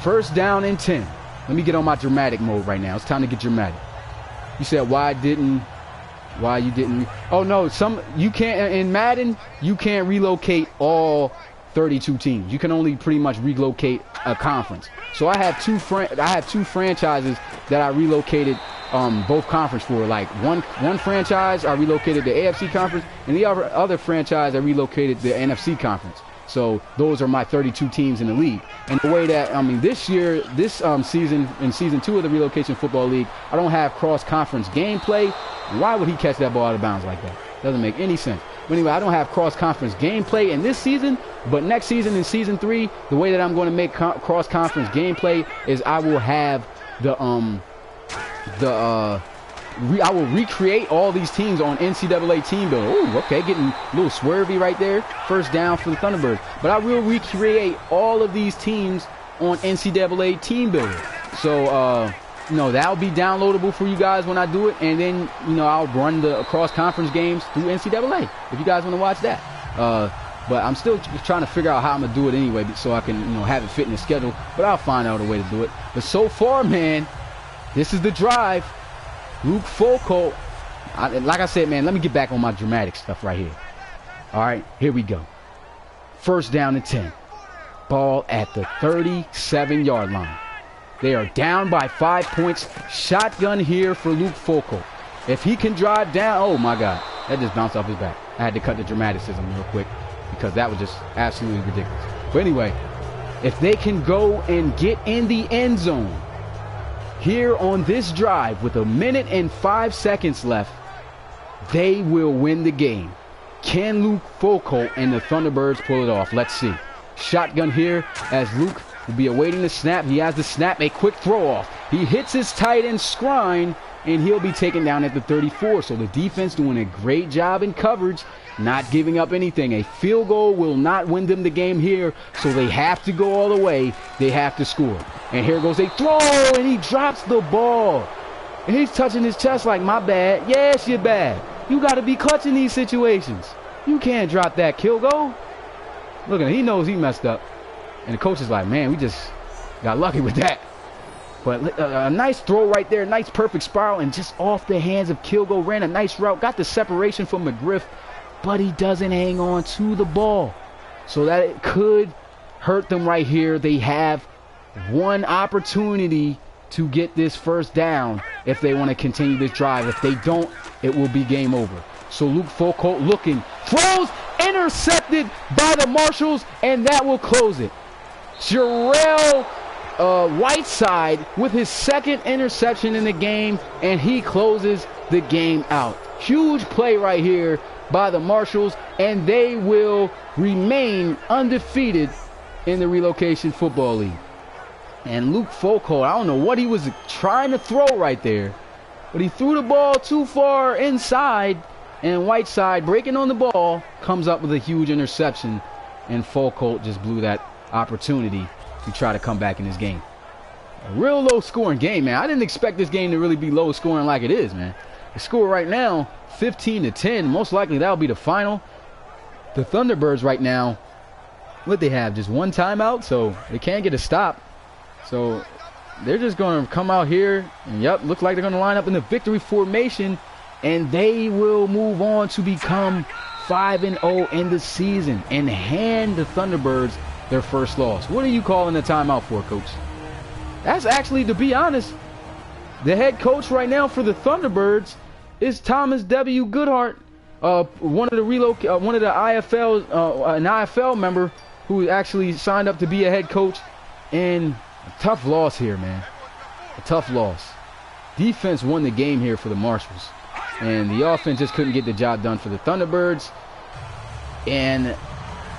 First down and 10. Let me get on my dramatic mode right now. It's time to get dramatic. You said why you didn't? Oh no, you can't in Madden. You can't relocate all 32 teams. You can only pretty much relocate a conference. So I have two franchises that I relocated both conference for. Like one franchise I relocated the AFC conference, and the other franchise I relocated the NFC conference. So those are my 32 teams in the league. And the way that, this year, this season, in season 2 of the Relocation Football League, I don't have cross-conference gameplay. Why would he catch that ball out of bounds like that? Doesn't make any sense. But anyway, I don't have cross-conference gameplay in this season, but next season, in season 3, the way that I'm going to make cross-conference gameplay is I will have I will recreate all these teams on NCAA Team Builder. Ooh, okay, getting a little swervy right there. First down for the Thunderbirds. But I will recreate all of these teams on NCAA Team Builder. So, that'll be downloadable for you guys when I do it. And then, I'll run the cross-conference games through NCAA if you guys want to watch that. But I'm still trying to figure out how I'm going to do it anyway so I can, have it fit in the schedule. But I'll find out a way to do it. But so far, man, this is the drive. Luke Folco, like I said, man, let me get back on my dramatic stuff right here. All right, here we go. First down and 10. Ball at the 37-yard line. They are down by 5 points. Shotgun here for Luke Folco. If he can drive down, oh my God, that just bounced off his back. I had to cut the dramaticism real quick because that was just absolutely ridiculous. But anyway, if they can go and get in the end zone, here on this drive with 1 minute and 5 seconds left, they will win the game. Can Luke Folco and the Thunderbirds pull it off? Let's see. Shotgun here as Luke will be awaiting the snap. He has the snap, a quick throw off. He hits his tight end Scrine, and he'll be taken down at the 34. So the defense doing a great job in coverage, not giving up anything. A field goal will not win them the game here, so they have to go all the way. They have to score. And here goes a throw, and he drops the ball. And he's touching his chest like, my bad. Yes, you're bad. You got to be clutching these situations. You can't drop that kill goal. Look at him. He knows he messed up. And the coach is like, man, we just got lucky with that. But a nice throw right there. Nice perfect spiral. And just off the hands of Kilgo. Ran a nice route. Got the separation from McGriff. But he doesn't hang on to the ball. So that it could hurt them right here. They have one opportunity to get this first down if they want to continue this drive. If they don't, it will be game over. So Luke Folco looking, throws, intercepted by the Marshals, and that will close it. Jarrell Whiteside with his second interception in the game, and he closes the game out. Huge play right here by the Marshals, and they will remain undefeated in the Relocation Football League. And Luke Folco, I don't know what he was trying to throw right there, but he threw the ball too far inside, and Whiteside, breaking on the ball, comes up with a huge interception, and Folco just blew that opportunity to try to come back in this game. A real low-scoring game, man. I didn't expect this game to really be low-scoring like it is, man. The score right now, 15-10. Most likely that'll be the final. The Thunderbirds right now, what they have, just one timeout, so they can't get a stop. So they're just going to come out here, and yep, looks like they're going to line up in the victory formation, and they will move on to become 5-0 in the season and hand the Thunderbirds their first loss. What are you calling the timeout for, Coach? That's actually, to be honest, the head coach right now for the Thunderbirds is Thomas W. Goodhart, one of the IFL, an IFL member who actually signed up to be a head coach. And a tough loss here, man. A tough loss. Defense won the game here for the Marshals, and the offense just couldn't get the job done for the Thunderbirds. And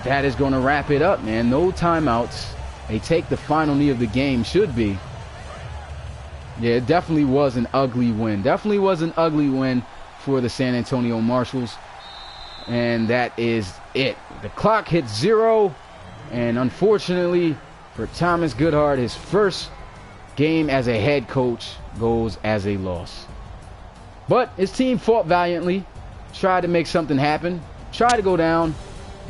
that is going to wrap it up, man. No timeouts. They take the final knee of the game, should be. Yeah, it definitely was an ugly win. Definitely was an ugly win for the San Antonio Marshals. And that is it. The clock hits 0, and unfortunately, For Thomas Goodhart, his first game as a head coach goes as a loss. But his team fought valiantly, tried to make something happen, tried to go down,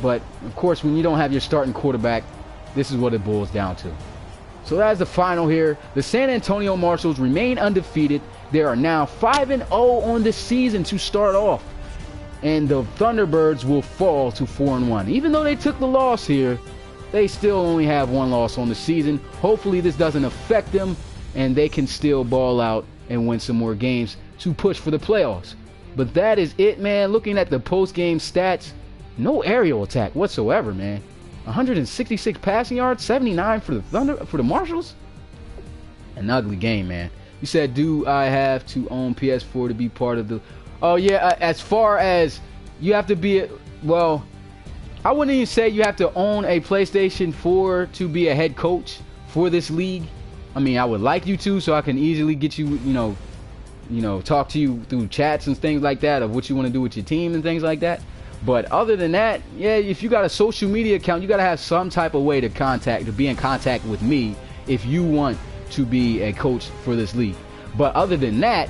but of course when you don't have your starting quarterback, this is what it boils down to. So that's the final here. The San Antonio Marshals remain undefeated. They are now 5-0 on the season to start off. And the Thunderbirds will fall to 4-1. Even though they took the loss here, they still only have one loss on the season. Hopefully this doesn't affect them and they can still ball out and win some more games to push for the playoffs. But that is it, man. Looking at the post-game stats, no aerial attack whatsoever, man. 166 passing yards, 79 for the Marshals. An ugly game, man. You said, do I have to own PS4 to be part of the... Oh, yeah, as far as you have to be... Well, I wouldn't even say you have to own a PlayStation 4 to be a head coach for this league. I mean, I would like you to, so I can easily get you, you know, talk to you through chats and things like that of what you want to do with your team and things like that. But other than that, yeah, if you got a social media account, you got to have some type of way to be in contact with me if you want to be a coach for this league. But other than that,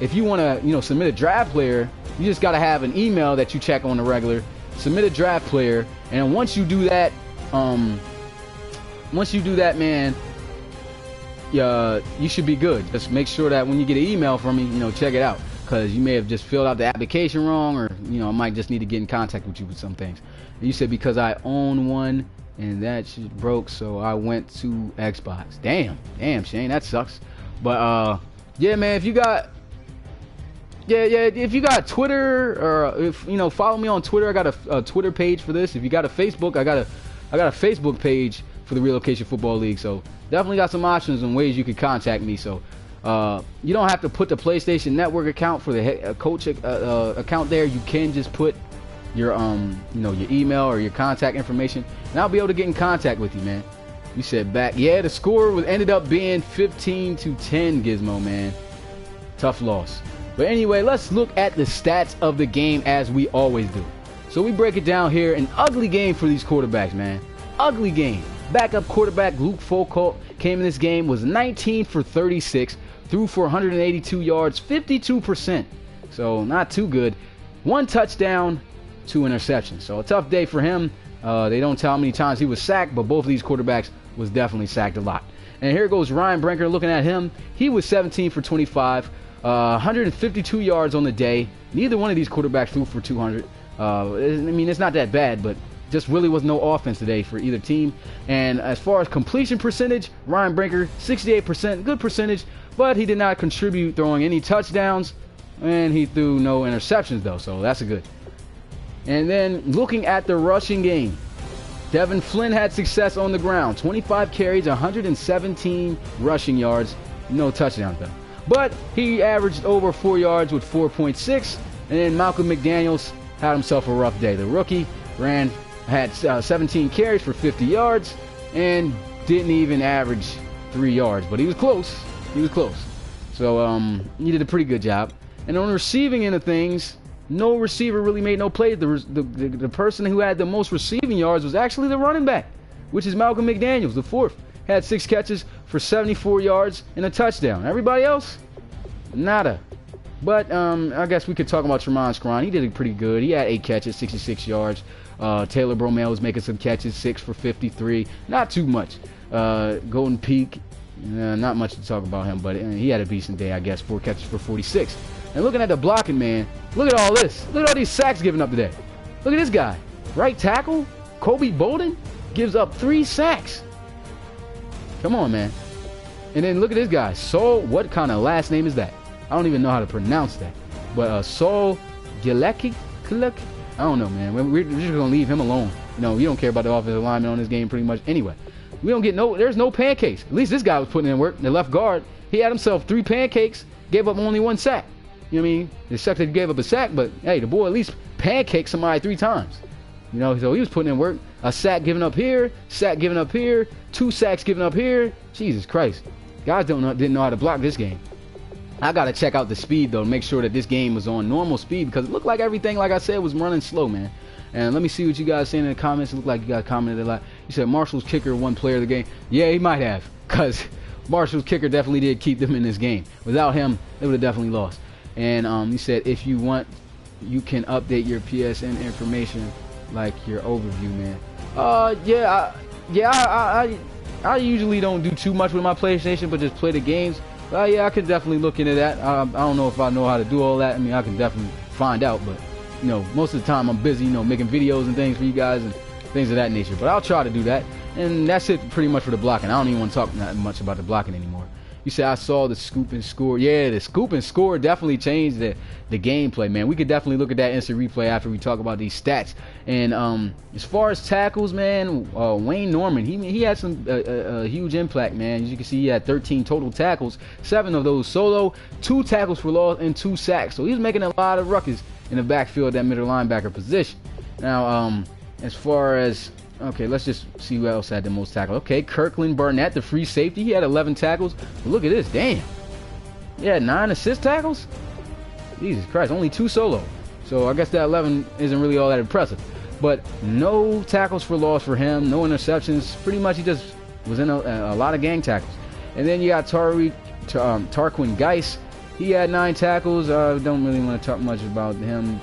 if you want to, submit a draft player, you just got to have an email that you check on the regular, submit a draft player, and once you do that, man, you should be good. Just make sure that when you get an email from me, check it out. Because you may have just filled out the application wrong, or I might just need to get in contact with you with some things. And you said because I own one and that shit broke, so I went to Xbox. Damn, Shane, that sucks. But yeah, man, if you got Twitter, or if follow me on Twitter, I got a Twitter page for this. If you got a Facebook, I got a Facebook page for the Relocation Football League. So definitely got some options and ways you can contact me. So. You don't have to put the PlayStation Network account for the coach account there. You can just put your your email or your contact information, and I'll be able to get in contact with you, man. You said back, yeah, the score ended up being 15-10, Gizmo, man. Tough loss. But anyway, let's look at the stats of the game as we always do. So we break it down here. An ugly game for these quarterbacks, man. Ugly game. Backup quarterback Luke Foucault came in this game, was 19 for 36. Threw for 182 yards, 52%. So not too good. 1 touchdown, 2 interceptions. So a tough day for him. They don't tell how many times he was sacked, but both of these quarterbacks was definitely sacked a lot. And here goes Ryan Brinker looking at him. He was 17 for 25, 152 yards on the day. Neither one of these quarterbacks threw for 200. I mean, it's not that bad, but just really was no offense today for either team. And as far as completion percentage, Ryan Brinker, 68%, good percentage, but he did not contribute throwing any touchdowns, and he threw no interceptions though, so that's a good. And then looking at the rushing game, Devin Flynn had success on the ground, 25 carries, 117 rushing yards, no touchdowns though. But he averaged over 4 yards with 4.6, and then Malcolm McDaniels had himself a rough day. The rookie had 17 carries for 50 yards and didn't even average 3 yards, but he was close. So he did a pretty good job. And on the receiving end of things, no receiver really made no plays. The person who had the most receiving yards was actually the running back, which is Malcolm McDaniels, the fourth. Had 6 catches for 74 yards and a touchdown. Everybody else, nada. But I guess we could talk about Tremont Scron. He did it pretty good. He had 8 catches, 66 yards. Taylor Bromell was making some catches, 6 for 53. Not too much. Golden Peak, not much to talk about him, but he had a decent day, I guess. 4 catches for 46. And looking at the blocking, man, look at all this. Look at all these sacks given up today. Look at this guy. Right tackle, Kobe Bolden, gives up 3 sacks. Come on, man. And then look at this guy. Saul, what kind of last name is that? I don't even know how to pronounce that. But Saul Gielecki? I don't know, man. We're just going to leave him alone. We don't care about the offensive lineman on this game pretty much anyway. We don't get there's no pancakes. At least this guy was putting in work. The left guard, he had himself 3 pancakes, gave up only 1 sack. You know what I mean? It sucked that he gave up a sack, but hey, the boy at least pancaked somebody 3 times. So he was putting in work. A sack given up here, sack given up here, 2 sacks given up here. Jesus Christ. Guys didn't know how to block this game. I got to check out the speed, though, to make sure that this game was on normal speed, because it looked like everything, like I said, was running slow, man. And let me see what you guys saying in the comments. It looked like you guys commented a lot. You said Marshall's kicker won player of the game. Yeah, he might have, because Marshall's kicker definitely did keep them in this game. Without him, they would have definitely lost. And he said, if you want, you can update your PSN information, like your overview, man. I usually don't do too much with my PlayStation, but just play the games. Yeah, I could definitely look into that. I don't know if I know how to do all that. I mean, I can definitely find out, but you know, most of the time I'm busy, you know, making videos and things for you guys and things of that nature. But I'll try to do that. And that's it pretty much for the blocking. I don't even want to talk that much about the blocking anymore. You said I saw the scoop and score. Yeah, the scoop and score definitely changed the gameplay, man. We could definitely look at that instant replay after we talk about these stats. And as far as tackles, man, Wayne Norman, he had some huge impact, man. As you can see, he had 13 total tackles, 7 of those solo, 2 tackles for loss, and 2 sacks. So he's making a lot of ruckus in the backfield, that middle linebacker position. Now, as far as okay, let's just see who else had the most tackles. Okay, Kirkland Barnett, the free safety, he had 11 tackles. But look at this, damn. Yeah, 9 assist tackles? Jesus Christ, only 2 solo. So I guess that 11 isn't really all that impressive. But no tackles for loss for him, no interceptions. Pretty much he just was in a lot of gang tackles. And then you got Tarquin Geis. He had 9 tackles. Don't really want to talk much about him.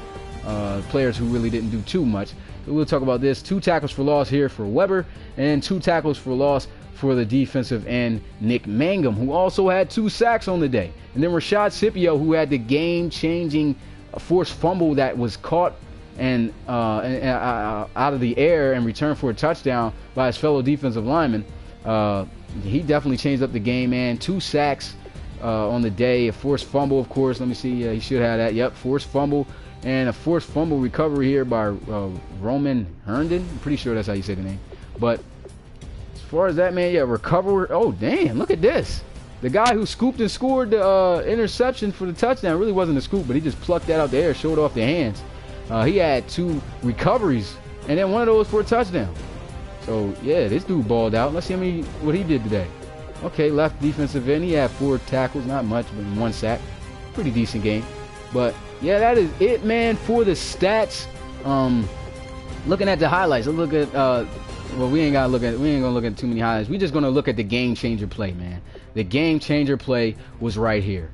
Players who really didn't do too much. We'll talk about this. 2 tackles for loss here for Weber, and 2 tackles for loss for the defensive end Nick Mangum, who also had 2 sacks on the day. And then Rashad Scipio, who had the game-changing forced fumble that was caught and out of the air and returned for a touchdown by his fellow defensive lineman. He definitely changed up the game, man. 2 sacks on the day. A forced fumble, of course. Let me see. He should have that. Yep, forced fumble. And a forced fumble recovery here by Roman Herndon. I'm pretty sure that's how you say the name. But as far as that, man, yeah, recover. Oh, damn, look at this. The guy who scooped and scored the interception for the touchdown really wasn't a scoop, but he just plucked that out the air, showed off the hands. He had 2 recoveries, and then one of those for a touchdown. So, yeah, this dude balled out. Let's see what he did today. Okay, left defensive end. He had 4 tackles, not much, but 1 sack. Pretty decent game. But yeah, that is it, man, for the stats. Looking at the highlights, let's look at well, we ain't gonna look at too many highlights. We're just gonna look at the game changer play, man. The game changer play was right here.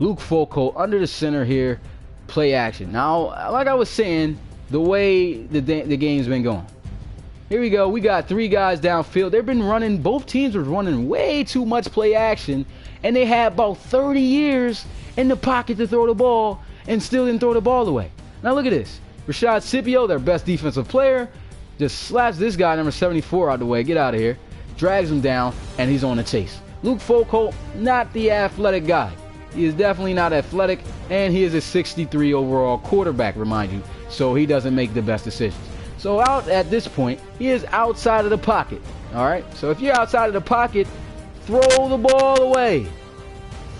Luke Folco under the center here, play action. Now, like I was saying, the way the game's been going. Here we go. We got 3 guys downfield. They've been running. Both teams were running way too much play action, and they had about 30 years in the pocket to throw the ball and still didn't throw the ball away. Now look at this. Rashad Scipio, their best defensive player, just slaps this guy, number 74, out the way. Get out of here. Drags him down, and he's on the chase. Luke Folco, not the athletic guy. He is definitely not athletic, and he is a 63 overall quarterback, remind you, so he doesn't make the best decisions. So out at this point, he is outside of the pocket. All right? So if you're outside of the pocket, throw the ball away.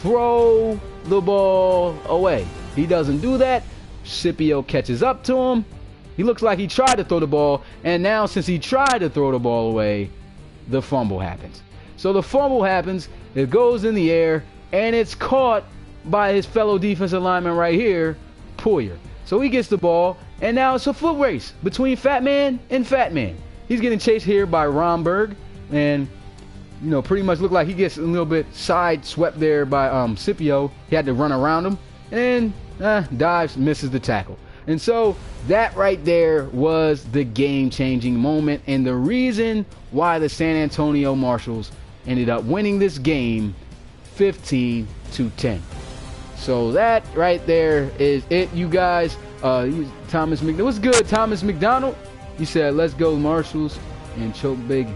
Throw the ball away. He doesn't do that. Scipio catches up to him. He looks like he tried to throw the ball, and now since he tried to throw the ball away, the fumble happens. So the fumble happens, it goes in the air, and it's caught by his fellow defensive lineman right here, Poyer. So he gets the ball, and now it's a foot race between Fat Man and Fat Man. He's getting chased here by Romberg, and you know, pretty much looked like he gets a little bit side swept there by Scipio. He had to run around him, and dives, misses the tackle. And so that right there was the game-changing moment, and the reason why the San Antonio Marshals ended up winning this game 15-10. So that right there is it, you guys. Thomas McDonald. What's good, Thomas McDonald? You said, let's go Marshals and choke big.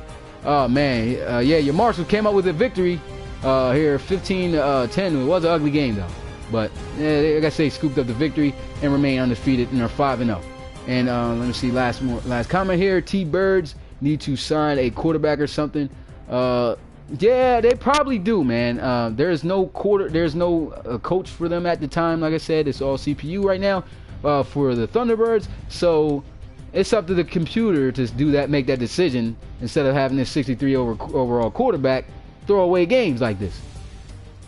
Oh, man. Yeah, your Marshals came up with a victory here, 15-10. It was an ugly game, though. But, yeah, like I say, scooped up the victory and remain undefeated and are 5-0. And let me see, last comment here. T-Birds need to sign a quarterback or something. Yeah, they probably do, man. There's no coach for them at the time. Like I said, it's all CPU right now for the Thunderbirds. So it's up to the computer to do that, make that decision instead of having this 63 overall quarterback throw away games like this.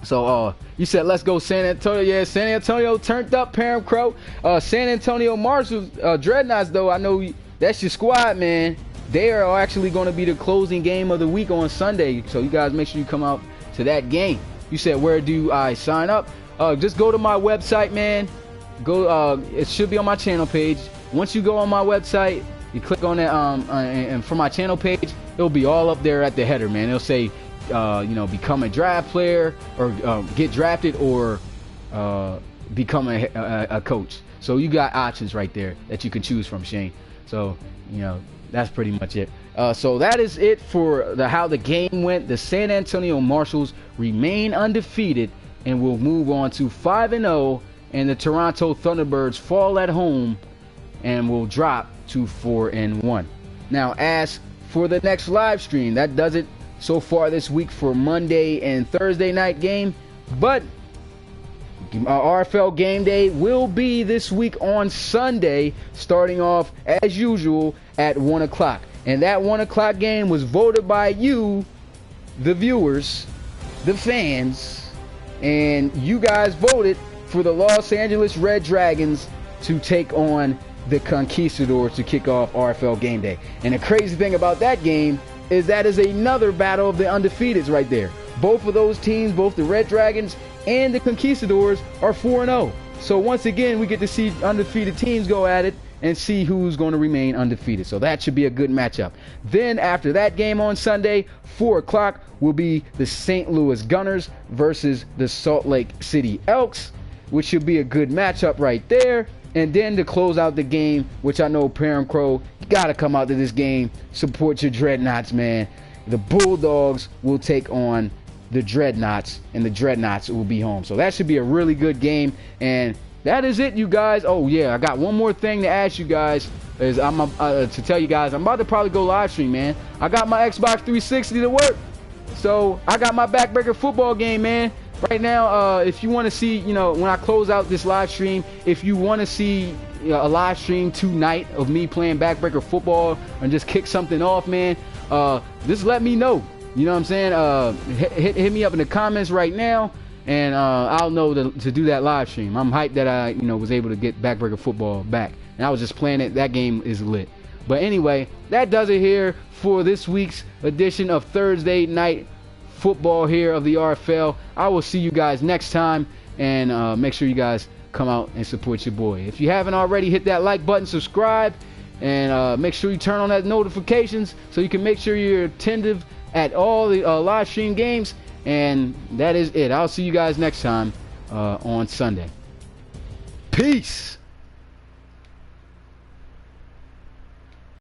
So you said let's go San Antonio. Yeah, San Antonio turned up, Parham Crow. San Antonio Marshals, Dreadnoughts though. I know that's your squad, man. they are actually going to be the closing game of the week on Sunday. So you guys make sure you come out to that game. You said, where do I sign up? Just go to my website, man. Go. It should be on my channel page. Once you go on my website, you click on that, and for my channel page, it'll be all up there at the header, man. It'll say, become a draft player, or get drafted, or become a coach. So you got options right there that you can choose from, Shane. So, that's pretty much it. So that is it for how the game went. The San Antonio Marshals remain undefeated and will move on to 5-0, and the Toronto Thunderbirds fall at home and will drop to 4-1. Now, as for the next live stream, that does it so far this week for Monday and Thursday night game. But RFL game day will be this week on Sunday, starting off as usual at 1 o'clock. And that 1 o'clock game was voted by you, the viewers, the fans, and you guys voted for the Los Angeles Red Dragons to take on the Conquistadors to kick off RFL game day. And the crazy thing about that game is that is another battle of the undefeateds right there. Both of those teams, both the Red Dragons and the Conquistadors, are 4-0. So once again, we get to see undefeated teams go at it and see who's going to remain undefeated. So that should be a good matchup. Then after that game on Sunday, 4 o'clock, will be the St. Louis Gunners versus the Salt Lake City Elks, which should be a good matchup right there. And then to close out the game, which I know Parham Crow, you got to come out to this game, support your Dreadnoughts, man. The Bulldogs will take on the Dreadnoughts, and the Dreadnoughts will be home. So that should be a really good game. And that is it, you guys. Oh yeah, I got one more thing to ask you guys. To tell you guys, I'm about to probably go live stream, man. I got my Xbox 360 to work, so I got my backbreaker football game, man. Right now, if you want to see, when I close out this live stream, if you want to see a live stream tonight of me playing backbreaker football and just kick something off, man, just let me know. You know what I'm saying? Hit me up in the comments right now, and I'll know to do that live stream. I'm hyped that I was able to get backbreaker football back, and I was just playing it. That game is lit. But anyway, that does it here for this week's edition of Thursday Night Football here of the RFL. I will see you guys next time, and make sure you guys come out and support your boy. If you haven't already, hit that like button, subscribe, and make sure you turn on that notifications so you can make sure you're attentive at all the live stream games. And that is it. I'll see you guys next time on Sunday. Peace.